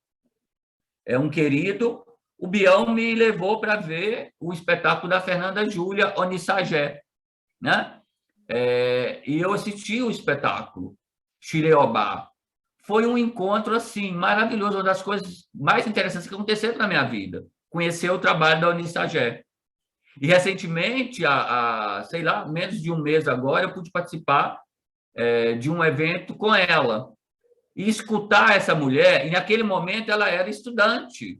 um querido. O Bião me levou para ver o espetáculo da Fernanda Júlia Onissagé, né? E eu assisti o espetáculo, Xireobá. Foi um encontro assim maravilhoso, uma das coisas mais interessantes que aconteceram na minha vida. conhecer o trabalho da Unisagé. E, recentemente, sei lá, menos de um mês agora, eu pude participar de um evento com ela. E escutar essa mulher, e naquele momento ela era estudante,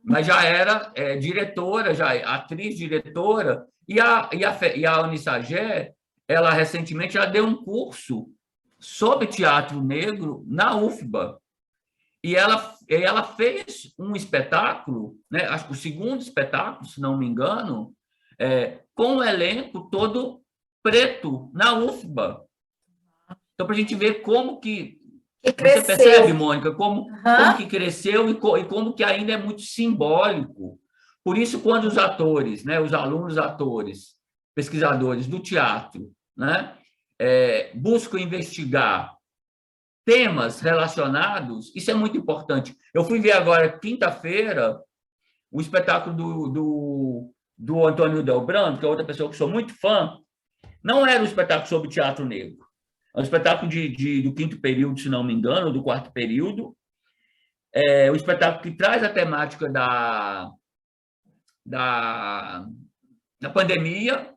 mas já era diretora, já atriz, diretora, e a Unisagé, ela recentemente já deu um curso sobre teatro negro na UFBA. E ela fez um espetáculo, né, acho que o segundo espetáculo, se não me engano, com o elenco todo preto na UFBA. Então, para a gente ver como que você percebe, Mônica, como que cresceu e como que ainda é muito simbólico. Por isso, quando os atores, né, os alunos atores, pesquisadores do teatro, né, buscam investigar temas relacionados, isso é muito importante. Eu fui ver agora, quinta-feira, o espetáculo do Antônio Delbrando, que é outra pessoa que sou muito fã. Não era um espetáculo sobre teatro negro. É um espetáculo do quinto período, se não me engano, ou do quarto período. É um espetáculo que traz a temática da pandemia,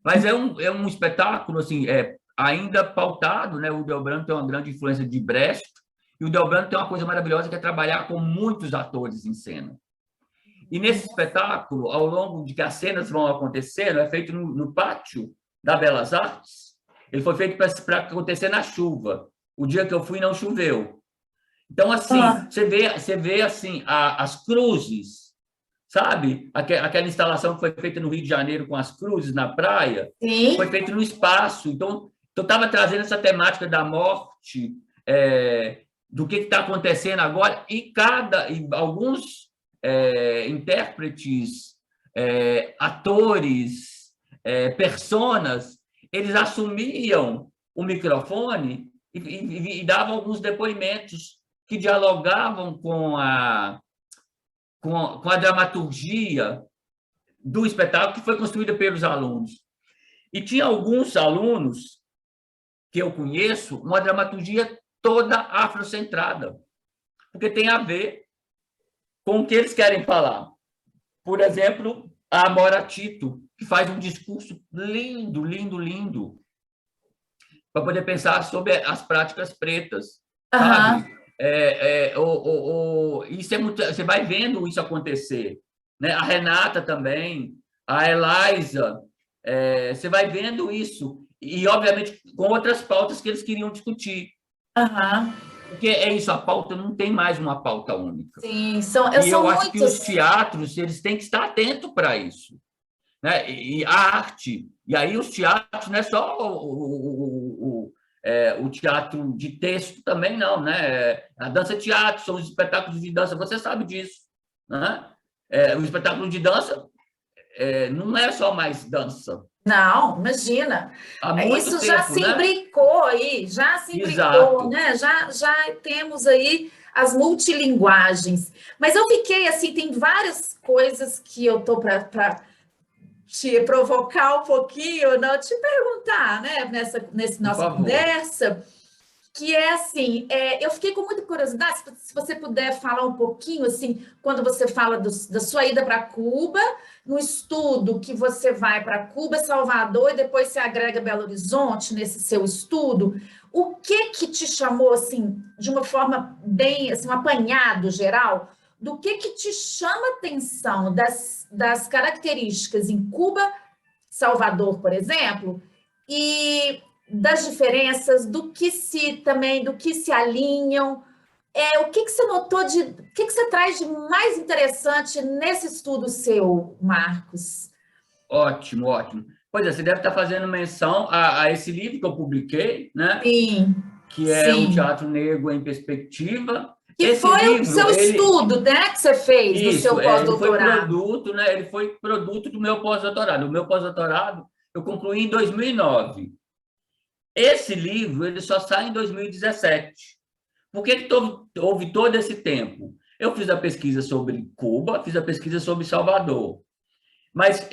mas é um espetáculo assim, ainda pautado, né? O Delbrando tem uma grande influência de Brecht, e o Delbrando tem uma coisa maravilhosa que é trabalhar com muitos atores em cena. E nesse espetáculo, ao longo de que as cenas vão acontecendo, é feito no pátio da Belas Artes. Ele foi feito para acontecer na chuva. O dia que eu fui, não choveu. Então, assim, você vê assim, as cruzes, sabe? Aquela instalação que foi feita no Rio de Janeiro com as cruzes na praia, Sim. Foi feito no espaço. Então, eu estava trazendo essa temática da morte, do que está acontecendo agora, e alguns intérpretes, atores, personas, eles assumiam o microfone e davam alguns depoimentos que dialogavam com a dramaturgia do espetáculo que foi construída pelos alunos. E tinha alguns alunos que eu conheço, uma dramaturgia toda afrocentrada, porque tem a ver com o que eles querem falar. Por exemplo, a Amora Tito, que faz um discurso lindo, lindo, lindo, para poder pensar sobre as práticas pretas, sabe? Isso é muito, você vai vendo isso acontecer, né? A Renata também, a Eliza, você vai vendo isso, e, obviamente, com outras pautas que eles queriam discutir. Porque é isso, a pauta não tem mais uma pauta única. Sim, eu acho que os teatros eles têm que estar atentos para isso. Né? E a arte, e aí os teatros não é só o teatro de texto também, não, né? A dança-teatro, são os espetáculos de dança, você sabe disso. Né? O espetáculo de dança não é só mais dança. Não, imagina. Isso tempo, já se imbricou aí, já se imbricou, né? Já temos aí as multilinguagens. Mas eu fiquei assim, tem várias coisas que eu tô para te provocar um pouquinho, não te perguntar, né? Nessa nossa conversa, que é assim, eu fiquei com muita curiosidade, se você puder falar um pouquinho, assim, quando você fala da sua ida para Cuba, no estudo que você vai para Cuba, Salvador, e depois você agrega Belo Horizonte nesse seu estudo, o que te chamou, assim, de uma forma bem, assim, um apanhado geral, do que te chama atenção das características em Cuba, Salvador, por exemplo, e das diferenças, do que se alinham, o que você notou o que você traz de mais interessante nesse estudo seu, Marcos? Ótimo, ótimo. Pois é, você deve estar fazendo menção a esse livro que eu publiquei, né? Sim. Que é O Teatro Negro em Perspectiva. Que esse foi livro, o seu estudo, né, que você fez no seu pós-doutorado. Ele foi produto do meu pós-doutorado. O meu pós-doutorado eu concluí em 2009. Esse livro ele só sai em 2017. Por que houve todo esse tempo? Eu fiz a pesquisa sobre Cuba, fiz a pesquisa sobre Salvador. Mas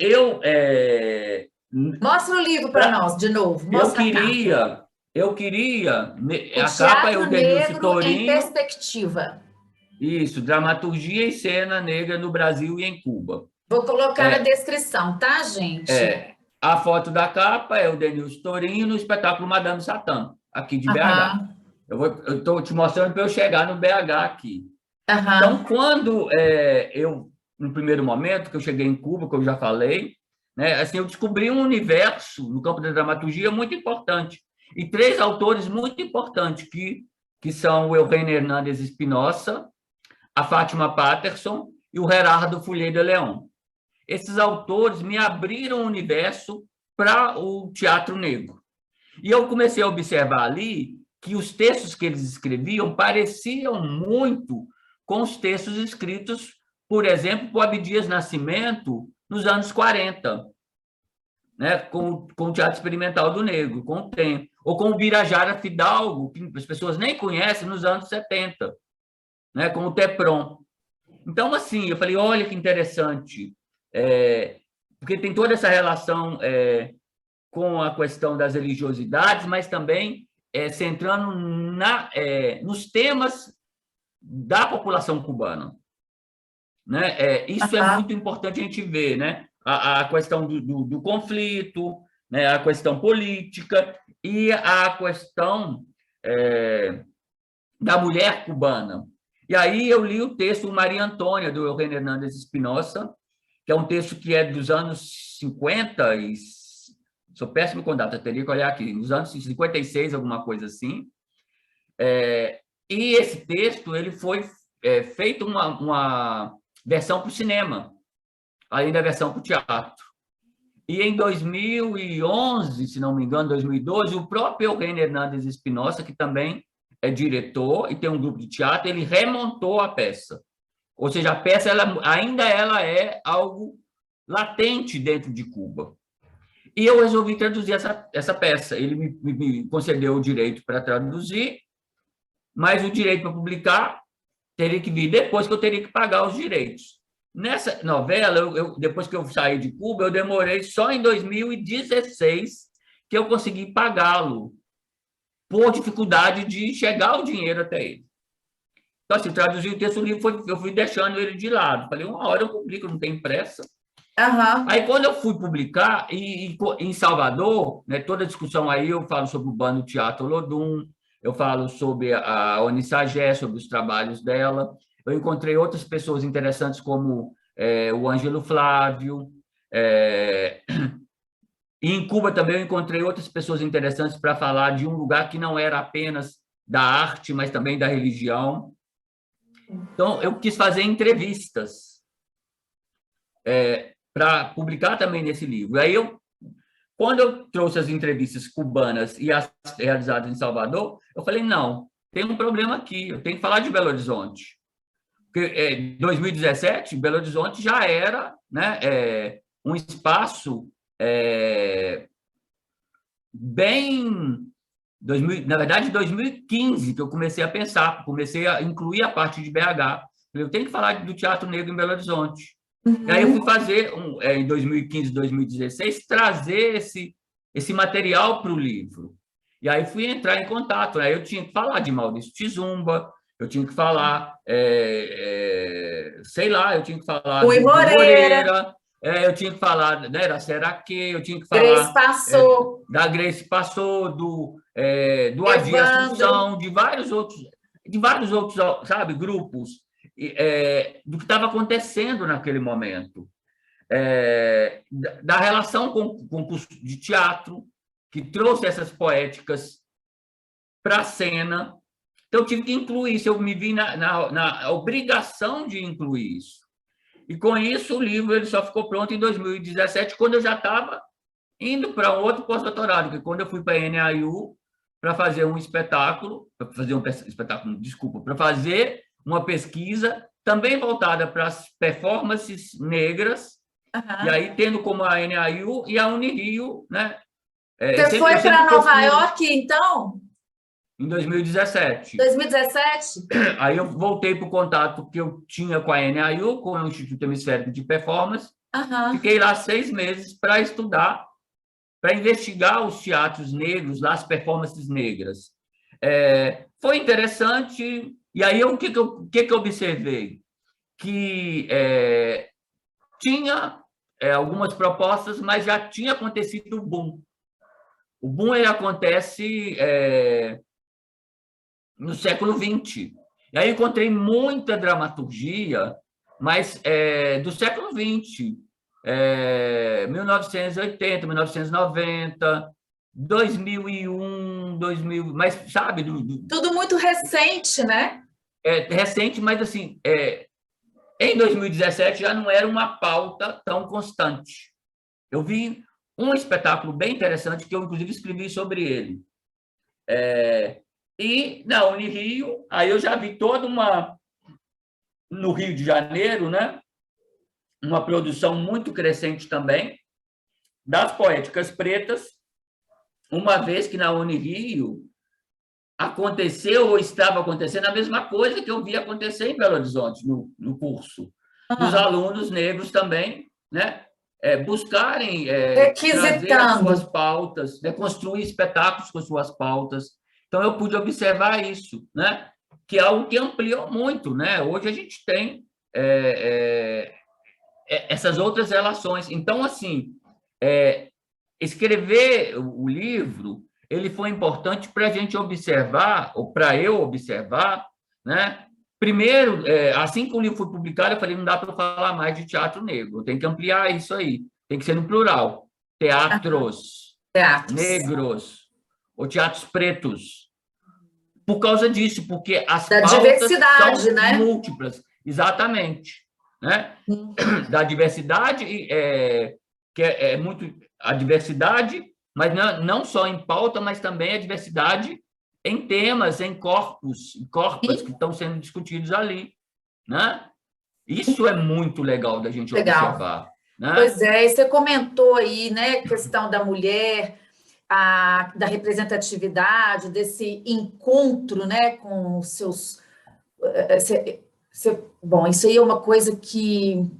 Mostra o livro para nós, de novo. Eu queria... A capa é o Denilson Torinho. Em Perspectiva. Isso, dramaturgia e cena negra no Brasil e em Cuba. Vou colocar na descrição, tá, gente? A foto da capa é o Denilson Torinho no espetáculo Madame Satã, aqui de BH. Aham, Eu estou te mostrando para eu chegar no BH aqui. Então, aham, quando no primeiro momento que eu cheguei em Cuba, que eu já falei, né, assim, eu descobri um universo no campo da dramaturgia muito importante. E três autores muito importantes, que são o Eugenio Hernández Espinosa, a Fátima Patterson e o Gerardo Fullier de León. Esses autores me abriram o universo para o teatro negro. E eu comecei a observar ali que os textos que eles escreviam pareciam muito com os textos escritos, por exemplo, por Abdias Nascimento, nos anos 40, né? com o teatro experimental do negro, com o tempo. Ou com o Birajara Fidalgo, que as pessoas nem conhecem, nos anos 70, né? Com o Tepron. Então, assim, eu falei, olha que interessante, porque tem toda essa relação com a questão das religiosidades, mas também centrando nos temas da população cubana. Né? Isso é aham, muito importante a gente ver, né? A questão do conflito, né? A questão política e a questão da mulher cubana. E aí eu li o texto Maria Antônia, do Eugenio Hernández Espinosa, que é um texto que é dos anos 50, e sou péssimo com data, teria que olhar aqui, nos anos 56, alguma coisa assim. E esse texto ele foi feito uma versão para o cinema, além da versão para o teatro. E em 2011, se não me engano, 2012, o próprio Eugenio Hernández Espinosa, que também é diretor e tem um grupo de teatro, ele remontou a peça. Ou seja, a peça ainda é algo latente dentro de Cuba. E eu resolvi traduzir essa peça. Ele me concedeu o direito para traduzir, mas o direito para publicar teria que vir depois que eu teria que pagar os direitos. Nessa novela, depois que eu saí de Cuba, eu demorei só em 2016 que eu consegui pagá-lo, por dificuldade de chegar o dinheiro até ele. Então, assim, traduzir o texto do livro, eu fui deixando ele de lado. Falei, uma hora eu publico, não tem pressa. aham. Aí, quando eu fui publicar, em Salvador, né, toda a discussão aí, eu falo sobre o Bando Teatro Olodum, eu falo sobre a Onissagé, sobre os trabalhos dela. Eu encontrei outras pessoas interessantes, como o Ângelo Flávio. E em Cuba também eu encontrei outras pessoas interessantes para falar de um lugar que não era apenas da arte, mas também da religião. Então, eu quis fazer entrevistas para publicar também nesse livro. Aí, quando eu trouxe as entrevistas cubanas e as realizadas em Salvador, eu falei, não, tem um problema aqui, eu tenho que falar de Belo Horizonte. Porque em 2017, Belo Horizonte já era, né, um espaço bem... na verdade, em 2015, que eu comecei a pensar, comecei a incluir a parte de BH. Eu tenho que falar do Teatro Negro em Belo Horizonte. E aí eu fui fazer, em 2015, 2016, trazer esse material para o livro. E aí fui entrar em contato. Aí eu tinha que falar de Maurício Tizumba, eu tinha que falar, sei lá, eu tinha que falar Rui do Moreira, Moreira, eu tinha que falar, né, da Seraque, eu tinha que Grace falar passou, da Grace Passou, do Adi Evandro. Assunção, de vários outros, sabe, grupos, do que estava acontecendo naquele momento, da relação com o curso de teatro, que trouxe essas poéticas para a cena. Então, eu tive que incluir isso, eu me vi na obrigação de incluir isso. E, com isso, o livro ele só ficou pronto em 2017, quando eu já estava indo para outro pós-doutorado, que quando eu fui para a NAU para fazer um espetáculo, para fazer uma pesquisa também voltada para as performances negras, e aí tendo como a NAU e a Unirio, né? Você foi para Nova York, então? Em 2017. 2017? Aí eu voltei para o contato que eu tinha com a NAU, com o Instituto Hemisférico de Performance, fiquei lá 6 meses para estudar, para investigar os teatros negros, lá, as performances negras. Foi interessante, E aí, o que que eu observei? Que tinha algumas propostas, mas já tinha acontecido o boom. O boom ele acontece no século XX. E aí encontrei muita dramaturgia, mas do século XX, 1980, 1990, 2001, 2000, mas sabe, Tudo muito recente, né? recente, mas assim, em 2017 já não era uma pauta tão constante. Eu vi um espetáculo bem interessante que eu, inclusive, escrevi sobre ele. E na Unirio, aí eu já vi toda uma, no Rio de Janeiro, né? Uma produção muito crescente também das poéticas pretas, uma vez que na Unirio aconteceu ou estava acontecendo a mesma coisa que eu vi acontecer em Belo Horizonte, no curso, dos Ah, alunos negros também, né? Buscarem trazer as requisitando. suas pautas, né? Construir espetáculos com suas pautas. Então, eu pude observar isso, né? Que é algo que ampliou muito. Né? Hoje a gente tem essas outras relações. Então, assim, escrever o livro ele foi importante para a gente observar, ou para eu observar, né? Primeiro, assim que o livro foi publicado, eu falei, não dá para falar mais de teatro negro, tem que ampliar isso aí, tem que ser no plural. Teatros Teatros. negros, ou teatros pretos. Por causa disso, porque as Da pautas diversidade, são né? múltiplas, exatamente. Né? Uhum. Da diversidade, que é muito a diversidade, mas não só em pauta, mas também a diversidade em temas, em corpos que Sim, estão sendo discutidos ali. Né? Isso é muito legal da gente legal. observar. Né? Pois é, e você comentou aí, né, questão da mulher, da representatividade, desse encontro, né, com os seus. Bom, isso aí é uma coisa que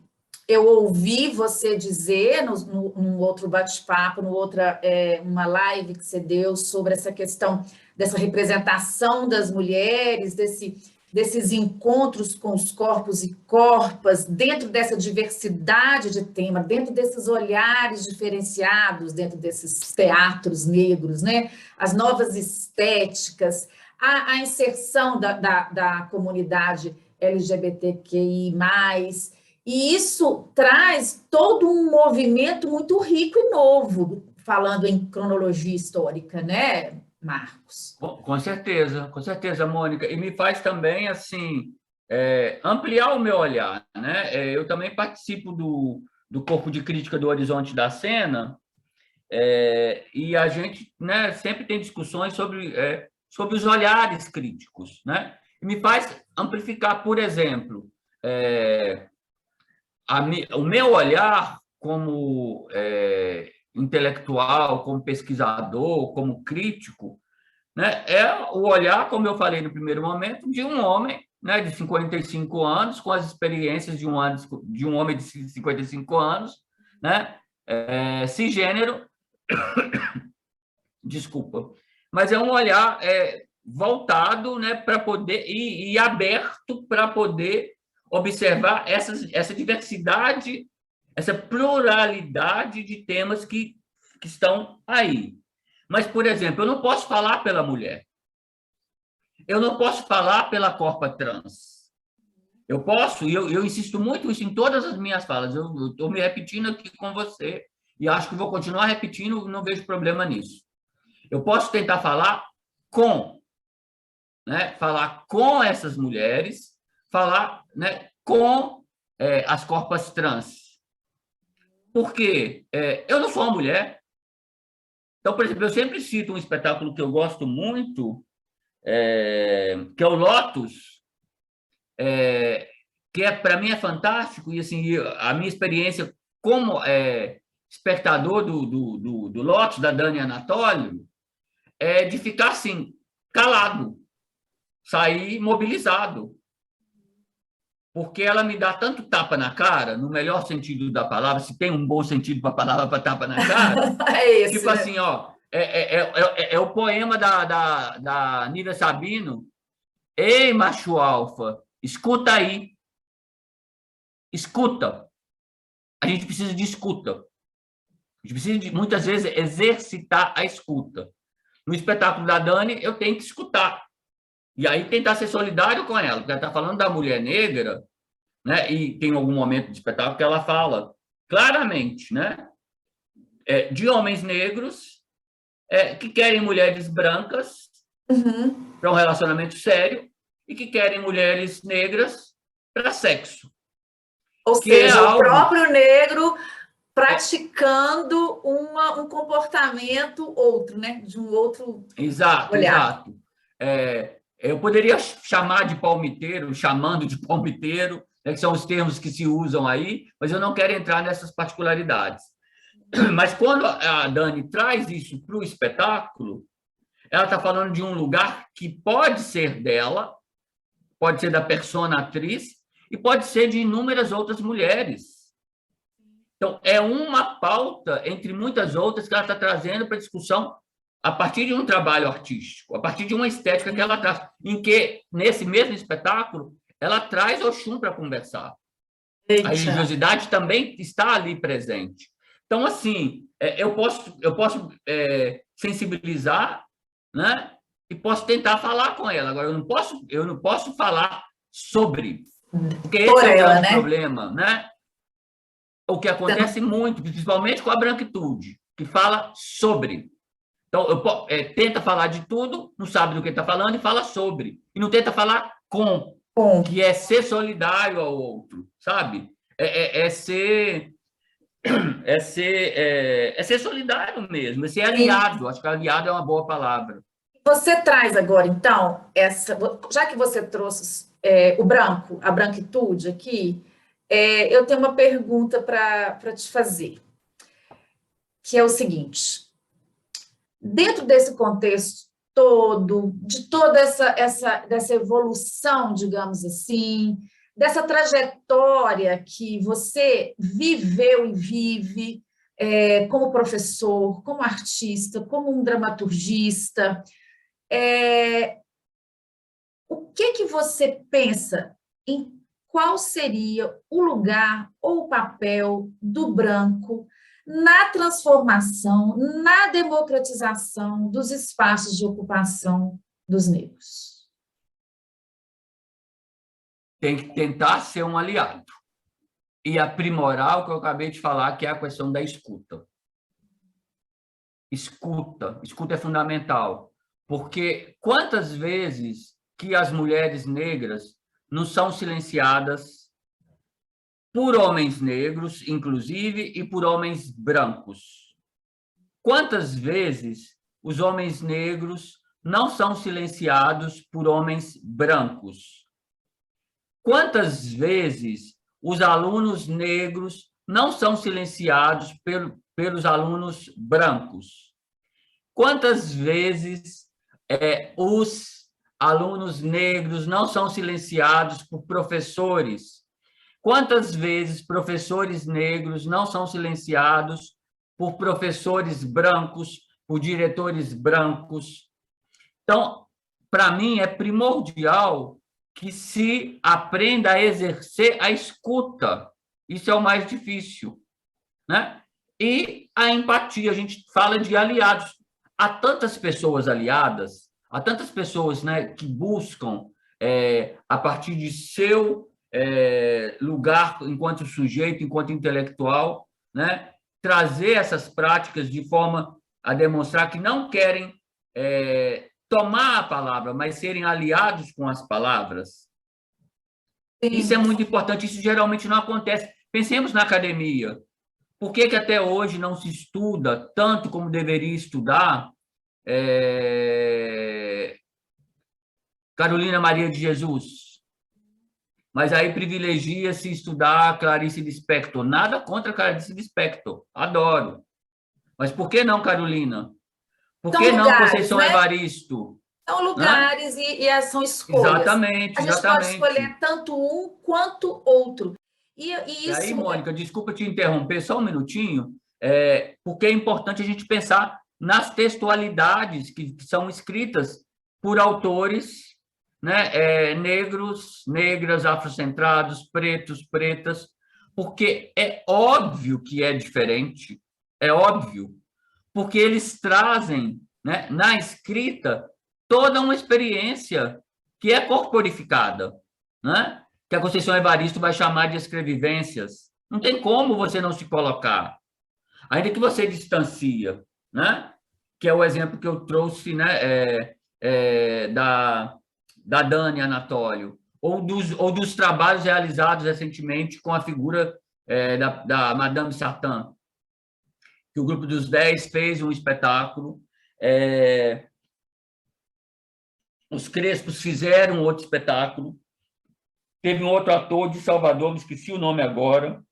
eu ouvi você dizer num outro bate-papo, uma live que você deu sobre essa questão dessa representação das mulheres, desses encontros com os corpos e corpas, dentro dessa diversidade de tema, dentro desses olhares diferenciados, dentro desses teatros negros, né? As novas estéticas, a inserção da comunidade LGBTQI+, e isso traz todo um movimento muito rico e novo, falando em cronologia histórica, né, Marcos? Com certeza, Mônica. E me faz também assim ampliar o meu olhar. Né? Eu também participo do Corpo de Crítica do Horizonte da Cena, e a gente, né, sempre tem discussões sobre os olhares críticos. Né? E me faz amplificar, por exemplo, o meu olhar como intelectual, como pesquisador, como crítico, né? É o olhar, como eu falei no primeiro momento, de um homem, né, de 55 anos, com as experiências de um homem de 55 anos, né, cisgênero, desculpa, mas é um olhar voltado, né, para poder e aberto para poder observar essa diversidade, essa pluralidade de temas que estão aí. Mas, por exemplo, eu não posso falar pela mulher. Eu não posso falar pela corpa trans. Eu posso, e eu insisto muito isso em todas as minhas falas. Eu estou me repetindo aqui com você, e acho que vou continuar repetindo, não vejo problema nisso. Eu posso tentar falar com, né, falar com essas mulheres, falar, né, com as corpas trans. Porque eu não sou uma mulher. Então, por exemplo, eu sempre cito um espetáculo que eu gosto muito, que é o Lotus, que para mim é fantástico, e assim, a minha experiência como espectador do Lotus, da Dani Anatólio, é de ficar assim, calado, sair mobilizado, porque ela me dá tanto tapa na cara, no melhor sentido da palavra, se tem um bom sentido para a palavra para tapa na cara, É esse, tipo né? assim, ó, é o poema da Nívia Sabino, Ei, macho alfa, escuta aí, escuta. A gente precisa de escuta. A gente precisa, muitas vezes, exercitar a escuta. No espetáculo da Dani, eu tenho que escutar. E aí tentar ser solidário com ela, porque ela está falando da mulher negra, né? E tem algum momento do espetáculo que ela fala claramente, né? De homens negros que querem mulheres brancas para um relacionamento sério e que querem mulheres negras para sexo. Ou Que é seja, o algo... próprio negro praticando um comportamento outro, né? De um outro Exato, olhar. exato. Eu poderia chamar de palmiteiro, chamando de palmiteiro, né, que são os termos que se usam aí, mas eu não quero entrar nessas particularidades. Mas quando a Dani traz isso para o espetáculo, ela está falando de um lugar que pode ser dela, pode ser da persona atriz, e pode ser de inúmeras outras mulheres. Então, é uma pauta, entre muitas outras, que ela está trazendo para discussão a partir de um trabalho artístico, a partir de uma estética que ela traz, em que, nesse mesmo espetáculo, ela traz Oxum para conversar. Eita. A religiosidade também está ali presente. Então, assim, eu posso sensibilizar, né? E posso tentar falar com ela. Agora, eu não posso falar sobre, porque esse é o grande problema, né? O que acontece muito, principalmente com a branquitude, que fala sobre. Então, tenta falar de tudo, não sabe do que está falando e fala sobre. E não tenta falar com, que é ser solidário ao outro, sabe? É ser solidário mesmo, é ser aliado. Acho que aliado é uma boa palavra. Você traz agora, então, já que você trouxe o branco, a branquitude aqui, eu tenho uma pergunta para te fazer, que é o seguinte: dentro desse contexto todo, de toda dessa evolução, digamos assim, dessa trajetória que você viveu e vive como professor, como artista, como um dramaturgista, o que você pensa em qual seria o lugar ou o papel do branco na transformação, na democratização dos espaços de ocupação dos negros? Tem que tentar ser um aliado e aprimorar o que eu acabei de falar, que é a questão da escuta. Escuta é fundamental, porque quantas vezes que as mulheres negras não são silenciadas por homens negros, inclusive, e por homens brancos? Quantas vezes os homens negros não são silenciados por homens brancos? Quantas vezes os alunos negros não são silenciados pelos alunos brancos? Quantas vezes os alunos negros não são silenciados por professores? Quantas vezes professores negros não são silenciados por professores brancos, por diretores brancos? Então, para mim, é primordial que se aprenda a exercer a escuta. Isso é o mais difícil, né? E a empatia. A gente fala de aliados. Há tantas pessoas aliadas, há tantas pessoas, né, que buscam, a partir de seu lugar enquanto sujeito, enquanto intelectual, né, trazer essas práticas de forma a demonstrar que não querem tomar a palavra, mas serem aliados com as palavras. Sim. Isso é muito importante, isso geralmente não acontece. Pensemos na academia. Por que até hoje não se estuda tanto como deveria estudar Carolina Maria de Jesus? Mas aí privilegia-se estudar Clarice Lispector. Nada contra Clarice Lispector, adoro. Mas por que não Carolina? Por que não Conceição Evaristo? São lugares e são escolhas. Exatamente, a gente pode escolher tanto um quanto outro. E aí, Mônica, desculpa te interromper só um minutinho, porque é importante a gente pensar nas textualidades que são escritas por autores né, negros, negras, afrocentrados, pretos, pretas, porque é óbvio que é diferente, é óbvio, porque eles trazem, né, na escrita toda uma experiência que é corporificada, né? Que a Conceição Evaristo vai chamar de escrevivências. Não tem como você não se colocar, ainda que você distancia, né? Que é o exemplo que eu trouxe, né? Da Dani Anatólio, ou dos trabalhos realizados recentemente com a figura da Madame Satã, que o Grupo dos 10 fez um espetáculo, os Crespos fizeram outro espetáculo, teve um outro ator de Salvador, me esqueci o nome agora,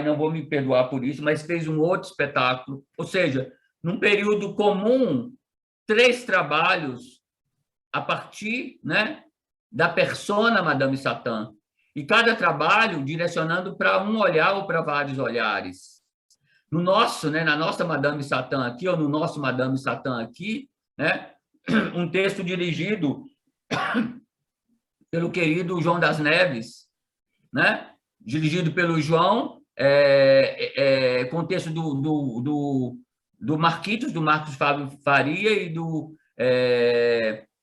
não vou me perdoar por isso, mas fez um outro espetáculo, ou seja, num período comum, 3 trabalhos a partir, né, da persona Madame Satã, e cada trabalho direcionando para um olhar ou para vários olhares. No nosso, né, na nossa Madame Satã aqui, ou no nosso Madame Satã aqui, né, um texto dirigido pelo querido João das Neves, né, dirigido pelo João, com o texto do Marquitos, do Marcos Fábio Faria e do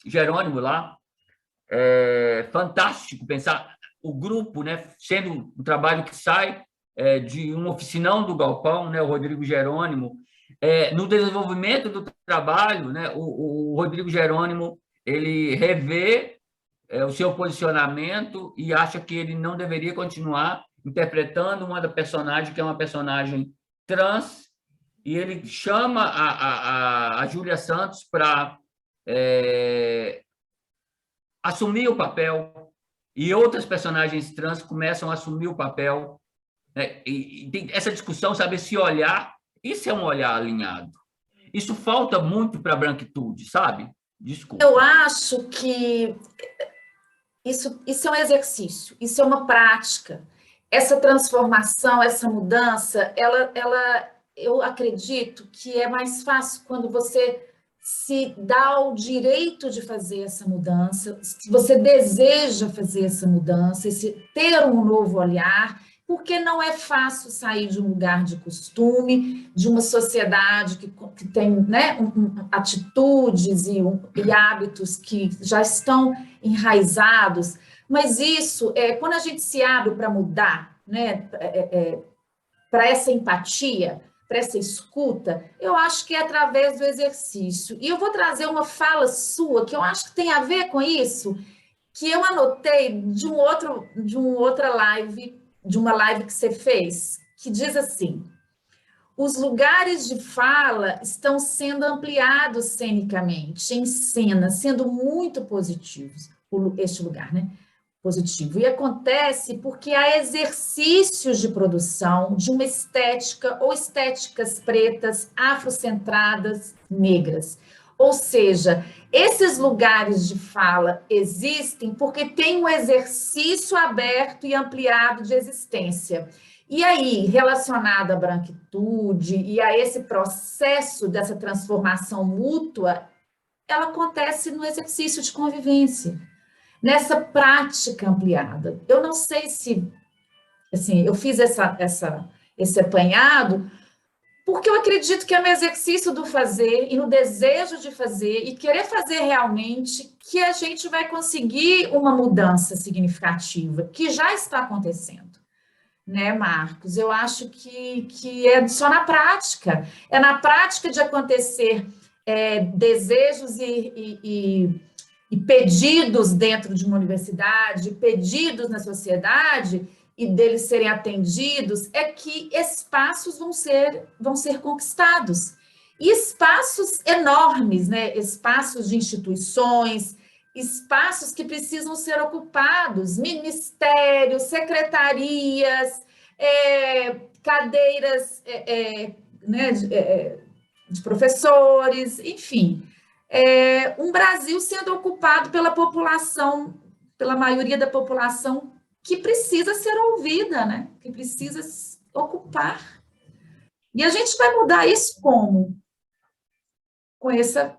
Jerônimo lá. Fantástico pensar o grupo, né, sendo um trabalho que sai de um oficinão do Galpão, né, o Rodrigo Jerônimo, no desenvolvimento do trabalho, né, o Rodrigo Jerônimo ele revê o seu posicionamento e acha que ele não deveria continuar interpretando uma da personagem que é uma personagem trans, e ele chama a Júlia Santos para assumir o papel, e outras personagens trans começam a assumir o papel, né? E tem essa discussão, saber se olhar, isso é um olhar alinhado. Isso falta muito para a branquitude, sabe? Desculpa. Eu acho que isso é um exercício, isso é uma prática. Essa transformação, essa mudança, eu acredito que é mais fácil quando você se dá o direito de fazer essa mudança, se você deseja fazer essa mudança, ter um novo olhar, porque não é fácil sair de um lugar de costume, de uma sociedade que tem, né, atitudes e hábitos que já estão enraizados, mas isso, quando a gente se abre para mudar, né, para essa empatia, para essa escuta, eu acho que é através do exercício. E eu vou trazer uma fala sua, que eu acho que tem a ver com isso, que eu anotei de outra live, de uma live que você fez, que diz assim: os lugares de fala estão sendo ampliados cenicamente, em cena, sendo muito positivos, este lugar, né? Positivo. E acontece porque há exercícios de produção de uma estética ou estéticas pretas, afrocentradas, negras. Ou seja, esses lugares de fala existem porque tem um exercício aberto e ampliado de existência. E aí, relacionado à branquitude e a esse processo dessa transformação mútua, ela acontece no exercício de convivência, nessa prática ampliada. Eu não sei se, assim, eu fiz esse apanhado porque eu acredito que é no exercício do fazer e no desejo de fazer e querer fazer realmente que a gente vai conseguir uma mudança significativa, que já está acontecendo, né, Marcos? Eu acho que é só na prática, é na prática de acontecer desejos e pedidos dentro de uma universidade, pedidos na sociedade, e deles serem atendidos, é que espaços vão ser conquistados. E espaços enormes, né? Espaços de instituições, espaços que precisam ser ocupados, ministérios, secretarias, cadeiras né, de professores, enfim. Um Brasil sendo ocupado pela população, pela maioria da população que precisa ser ouvida, né? Que precisa ocupar. E a gente vai mudar isso como? Com essa...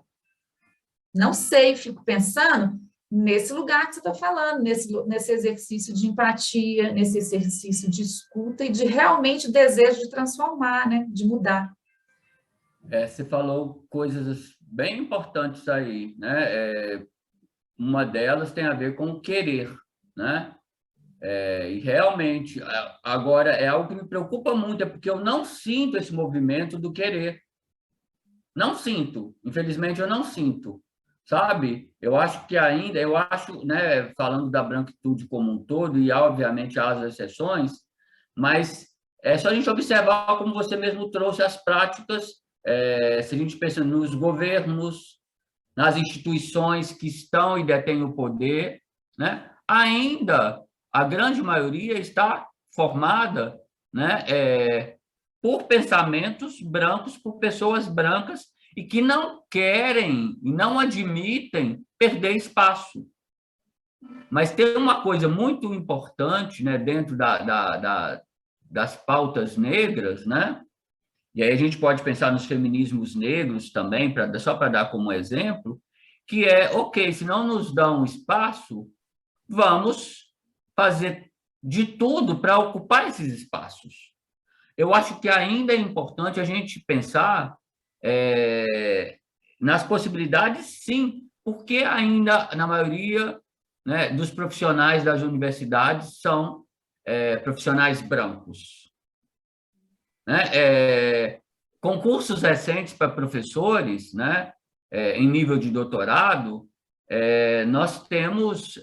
Não sei, fico pensando, nesse lugar que você está falando, nesse exercício de empatia, nesse exercício de escuta e de realmente desejo de transformar, né? De mudar. Você falou coisas bem importantes aí, né? Uma delas tem a ver com o querer, né? E realmente, agora, é algo que me preocupa muito, é porque eu não sinto esse movimento do querer. Não sinto, infelizmente eu não sinto, sabe? Eu acho que ainda, eu acho, né, falando da branquitude como um todo, e obviamente há as exceções, mas é só a gente observar como você mesmo trouxe as práticas, se a gente pensa nos governos, nas instituições que estão e detêm o poder, né? Ainda a grande maioria está formada, né, por pensamentos brancos, por pessoas brancas e que não querem e não admitem perder espaço. Mas tem uma coisa muito importante, né, dentro das pautas negras, né? E aí a gente pode pensar nos feminismos negros também, só para dar como exemplo, que é, ok, se não nos dão espaço, vamos fazer de tudo para ocupar esses espaços. Eu acho que ainda é importante a gente pensar nas possibilidades, sim, porque ainda, na maioria, né, dos profissionais das universidades são profissionais brancos. Né? Concursos recentes para professores, né, em nível de doutorado, nós temos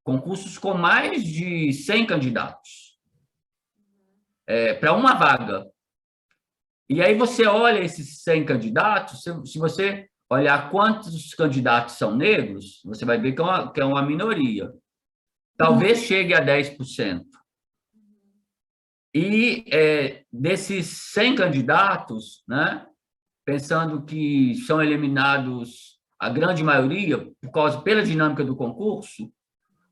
concursos com mais de 100 candidatos para uma vaga. E aí você olha esses 100 candidatos, se você olhar quantos candidatos são negros, você vai ver que é uma minoria. Talvez chegue a 10%. E desses 100 candidatos, né, pensando que são eliminados a grande maioria, pela dinâmica do concurso,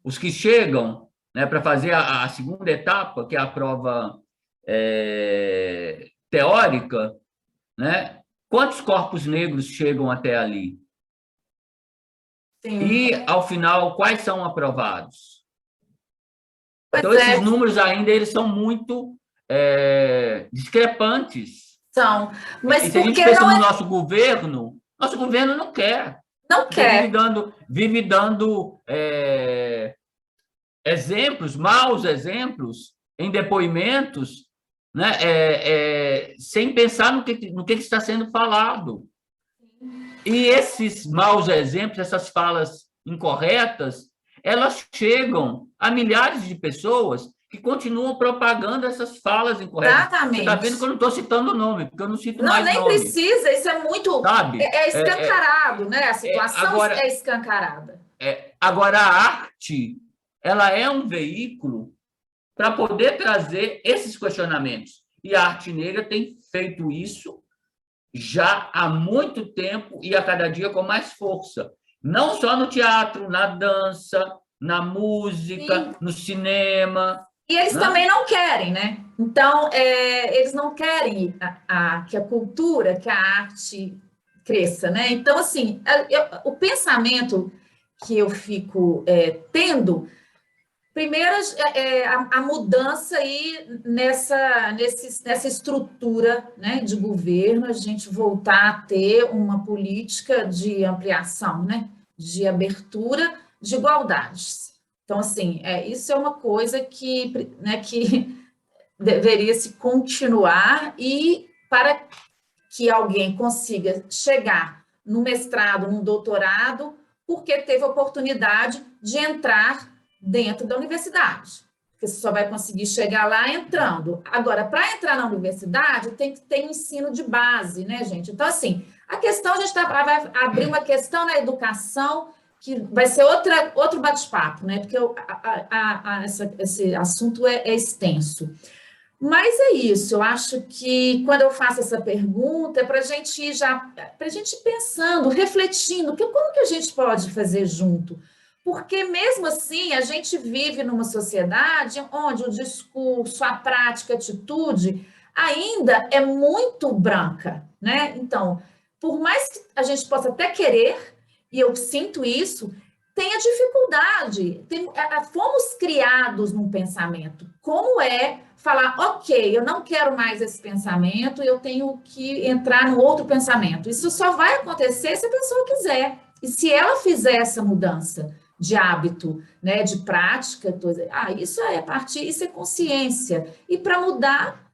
os que chegam, né, para fazer a segunda etapa, que é a prova teórica, né, quantos corpos negros chegam até ali? Sim. E, ao final, quais são aprovados? Pois Então, esses números ainda eles são muito discrepantes. São. Mas e se a gente pensa no nosso governo não quer. Não quer. Vive dando exemplos, maus exemplos, em depoimentos, né, sem pensar no que está sendo falado. E esses maus exemplos, essas falas incorretas, elas chegam a milhares de pessoas que continuam propagando essas falas incorretas. Exatamente. Você está vendo que eu não estou citando o nome, porque eu não cito mais nem nome. Precisa, isso é muito... Sabe? Escancarado, né? A situação agora, é escancarada. Agora, a arte, ela é um veículo para poder trazer esses questionamentos. E a arte negra tem feito isso já há muito tempo e a cada dia com mais força. Não só no teatro, na dança, na música, no cinema. E eles também não querem, né? Então, eles não querem que a cultura, que a arte cresça, né? Então, assim, o pensamento que eu fico tendo, primeiro, a mudança aí nessa estrutura, né, de governo, a gente voltar a ter uma política de ampliação, né, de abertura de igualdades. Então, assim, isso é uma coisa que deveria se continuar e para que alguém consiga chegar no mestrado, no doutorado, porque teve a oportunidade de entrar dentro da universidade. Porque você só vai conseguir chegar lá entrando. Agora, para entrar na universidade, tem que ter ensino de base, né, gente? Então, assim, a questão, a gente vai abrir uma questão na educação que vai ser outro bate-papo, né? Porque esse assunto é extenso. Mas é isso, eu acho que quando eu faço essa pergunta é para a gente ir pensando, refletindo, como que a gente pode fazer junto? Porque mesmo assim a gente vive numa sociedade onde o discurso, a prática, a atitude ainda é muito branca, né? Então, por mais que a gente possa até querer, e eu sinto isso, tem a dificuldade. Fomos criados num pensamento. Como é falar, ok, eu não quero mais esse pensamento, eu tenho que entrar no outro pensamento. Isso só vai acontecer se a pessoa quiser. E se ela fizer essa mudança de hábito, né, de prática, isso é partir, isso é consciência. E para mudar,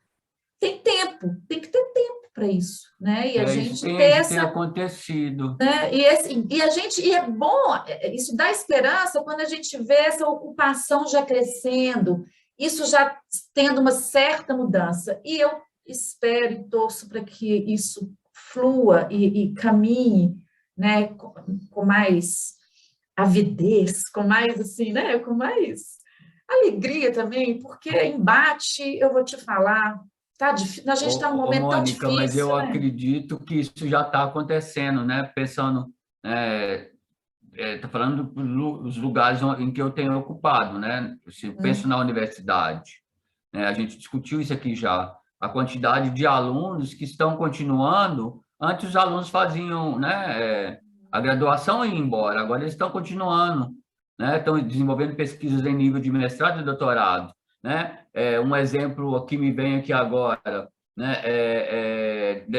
tem tempo, tem que ter tempo para isso, né? E a gente ter isso tem acontecido. Né? E é bom, isso dá esperança quando a gente vê essa ocupação já crescendo, isso já tendo uma certa mudança. E eu espero e torço para que isso flua e caminhe, né, com mais avidez, com mais assim, né, com mais alegria também, porque embate, eu vou te falar, tá difícil, a gente está num momento tão Mônica, mas eu difícil, né? acredito que isso já está acontecendo, né? Pensando, tá falando dos lugares em que eu tenho ocupado, né? Se eu penso na universidade, né? A gente discutiu isso aqui já, a quantidade de alunos que estão continuando. Antes os alunos faziam, né, a graduação e iam embora, agora eles estão continuando, né? Estão desenvolvendo pesquisas em nível de mestrado e doutorado, né? Um exemplo que me vem aqui agora, né,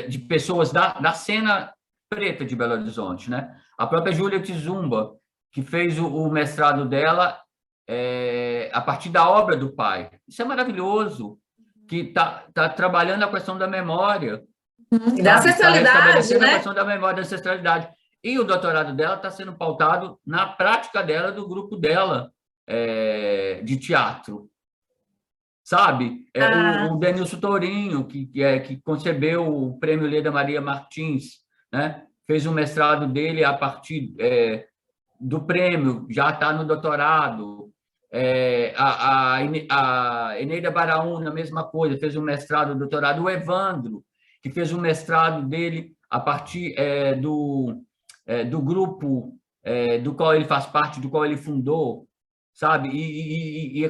de pessoas da cena preta de Belo Horizonte, né? A própria Júlia Tizumba, que fez o mestrado dela a partir da obra do pai. Isso é maravilhoso, que tá trabalhando a questão da memória. E da ancestralidade, né? A né? questão da memória, da ancestralidade. E o doutorado dela está sendo pautado na prática dela, do grupo dela de teatro. Sabe? O Denilson Tourinho, que concebeu o Prêmio Leda Maria Martins, né? Fez o mestrado dele a partir do prêmio, já está no doutorado. A Eneida Baraúna, a mesma coisa, fez um mestrado, doutorado. O Evandro, que fez o mestrado dele a partir do grupo do qual ele faz parte, do qual ele fundou, sabe? E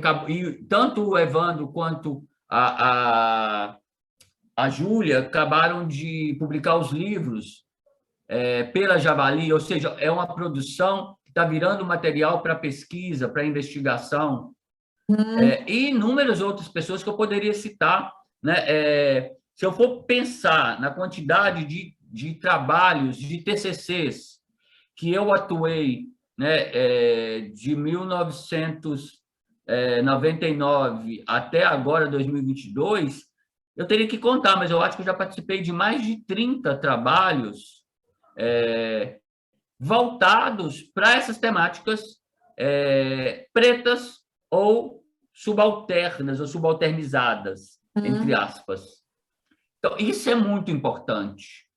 tanto o Evandro quanto a Júlia acabaram de publicar os livros pela Javali, ou seja, é uma produção que está virando material para pesquisa, para investigação, e inúmeras outras pessoas que eu poderia citar, né? Se eu for pensar na quantidade de trabalhos, de TCCs que eu atuei, né, de 1999 até agora, 2022, eu teria que contar, mas eu acho que eu já participei de mais de 30 trabalhos voltados para essas temáticas pretas ou subalternas ou subalternizadas, entre aspas. Então, isso é muito importante.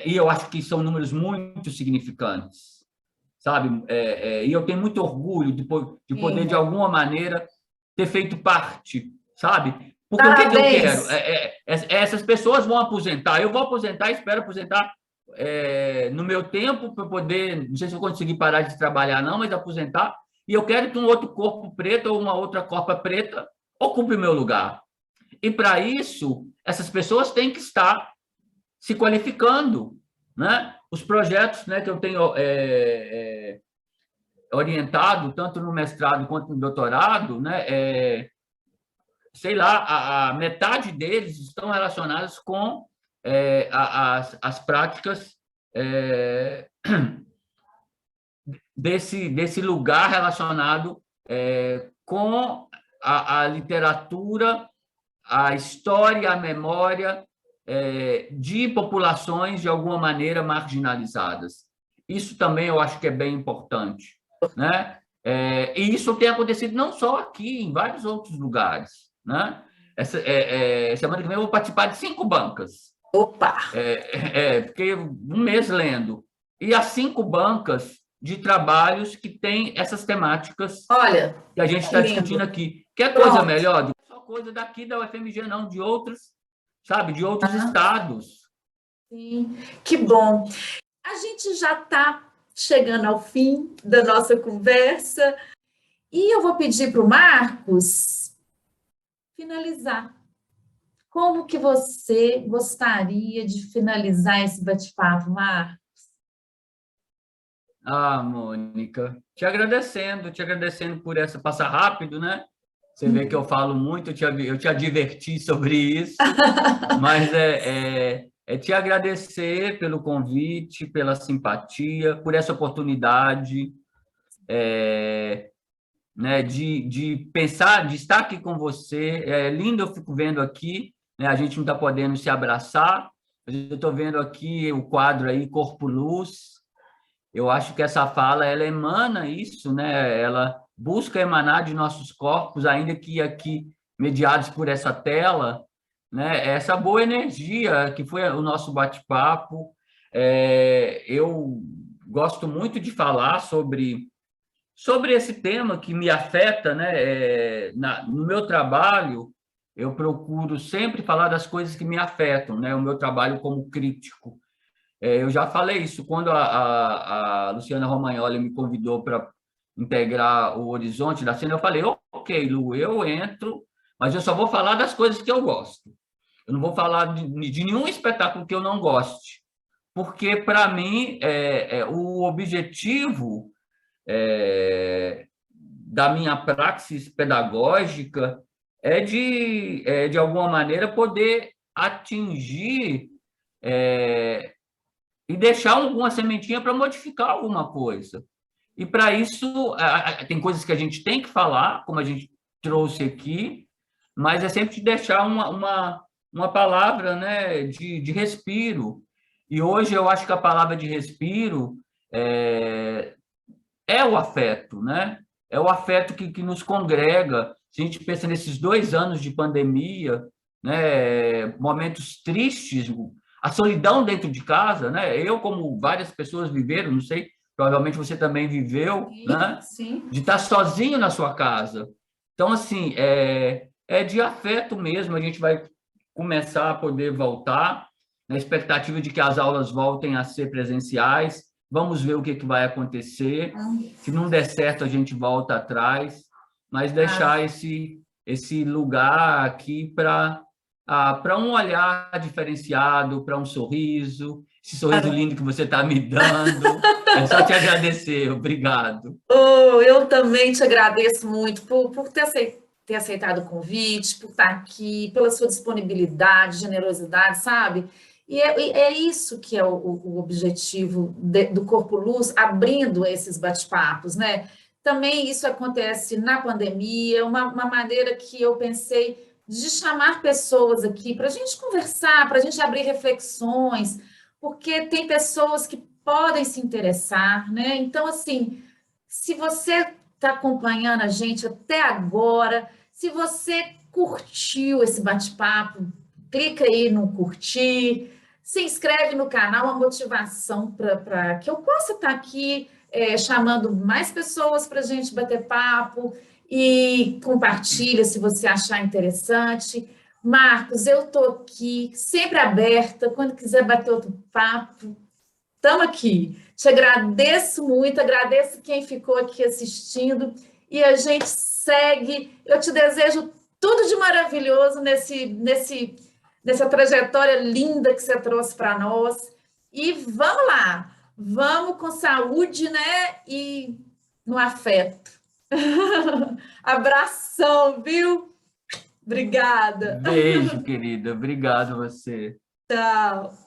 E eu acho que são números muito significantes, sabe? E eu tenho muito orgulho de poder, de alguma maneira, ter feito parte, sabe? Porque o que eu quero? Essas pessoas vão aposentar. Eu vou aposentar, espero aposentar no meu tempo para poder, não sei se eu conseguir parar de trabalhar não, mas aposentar, e eu quero que um outro corpo preto ou uma outra corpa preta ocupe o meu lugar. E para isso, essas pessoas têm que estar se qualificando, né? Os projetos, né, que eu tenho orientado, tanto no mestrado quanto no doutorado, né, sei lá, a metade deles estão relacionados com as práticas desse lugar relacionado com a literatura, a história, a memória de populações de alguma maneira marginalizadas. Isso também eu acho que é bem importante, né? E isso tem acontecido não só aqui, em vários outros lugares, né? Semana que vem eu vou participar de 5 bancas. Opa! Fiquei um mês lendo. E as 5 bancas de trabalhos que têm essas temáticas. Olha, que a gente está discutindo aqui. Quer coisa melhor? Não é só coisa daqui da UFMG, não, de outras, sabe, de outros estados. Sim, que bom. A gente já está chegando ao fim da nossa conversa e eu vou pedir para o Marcos finalizar. Como que você gostaria de finalizar esse bate-papo, Marcos? Ah, Mônica, te agradecendo por essa, passar rápido, né? Você vê que eu falo muito, eu te adverti sobre isso, mas é te agradecer pelo convite, pela simpatia, por essa oportunidade, é, né, de pensar, de estar aqui com você. É lindo, eu fico vendo aqui, né, a gente não está podendo se abraçar, mas eu estou vendo aqui o quadro aí, Corpo Luz. Eu acho que essa fala, ela emana isso, né? Ela busca emanar de nossos corpos, ainda que aqui, mediados por essa tela, né? Essa boa energia que foi o nosso bate-papo. Eu gosto muito de falar sobre esse tema que me afeta, né? No meu trabalho, eu procuro sempre falar das coisas que me afetam, né? O meu trabalho como crítico. Eu já falei isso quando a Luciana Romagnoli me convidou para integrar o Horizonte da Cena. Eu falei, ok, Lu, eu entro, mas eu só vou falar das coisas que eu gosto. Eu não vou falar de nenhum espetáculo que eu não goste, porque, para mim, o objetivo da minha praxis pedagógica de alguma maneira, poder atingir e deixar alguma sementinha para modificar alguma coisa. E, para isso, tem coisas que a gente tem que falar, como a gente trouxe aqui, mas é sempre de deixar uma palavra, né, de respiro. E hoje eu acho que a palavra de respiro é o afeto, né? É o afeto que nos congrega. Se a gente pensa nesses 2 anos de pandemia, né, momentos tristes, a solidão dentro de casa, né? Eu, como várias pessoas viveram, não sei, provavelmente você também viveu, Sim, né? sim. De estar sozinho na sua casa. Então, assim, é de afeto mesmo. A gente vai começar a poder voltar, na expectativa de que as aulas voltem a ser presenciais. Vamos ver o que vai acontecer. Se não der certo, a gente volta atrás, mas Ah, deixar esse lugar aqui para um olhar diferenciado, para um sorriso, esse sorriso lindo que você está me dando. É só te agradecer, obrigado. oh, eu também te agradeço muito por ter aceitado o convite, por estar aqui, pela sua disponibilidade, generosidade, sabe? E é isso que é o objetivo do Corpo Luz, abrindo esses bate-papos, né? Também isso acontece na pandemia, uma maneira que eu pensei de chamar pessoas aqui para a gente conversar, para a gente abrir reflexões, porque tem pessoas que podem se interessar, né? Então, assim. Se você está acompanhando a gente até agora, se você curtiu esse bate-papo, clica aí no curtir, se inscreve no canal, uma motivação para que eu possa estar aqui chamando mais pessoas para a gente bater papo e compartilha se você achar interessante. Marcos, eu estou aqui, sempre aberta, quando quiser bater outro papo, estamos aqui. Te agradeço muito, agradeço quem ficou aqui assistindo e a gente segue. Eu te desejo tudo de maravilhoso nessa trajetória linda que você trouxe para nós. E vamos lá, vamos com saúde, né? E no afeto. Abração, viu? Obrigada. Beijo, querida. Obrigado a você. Tchau.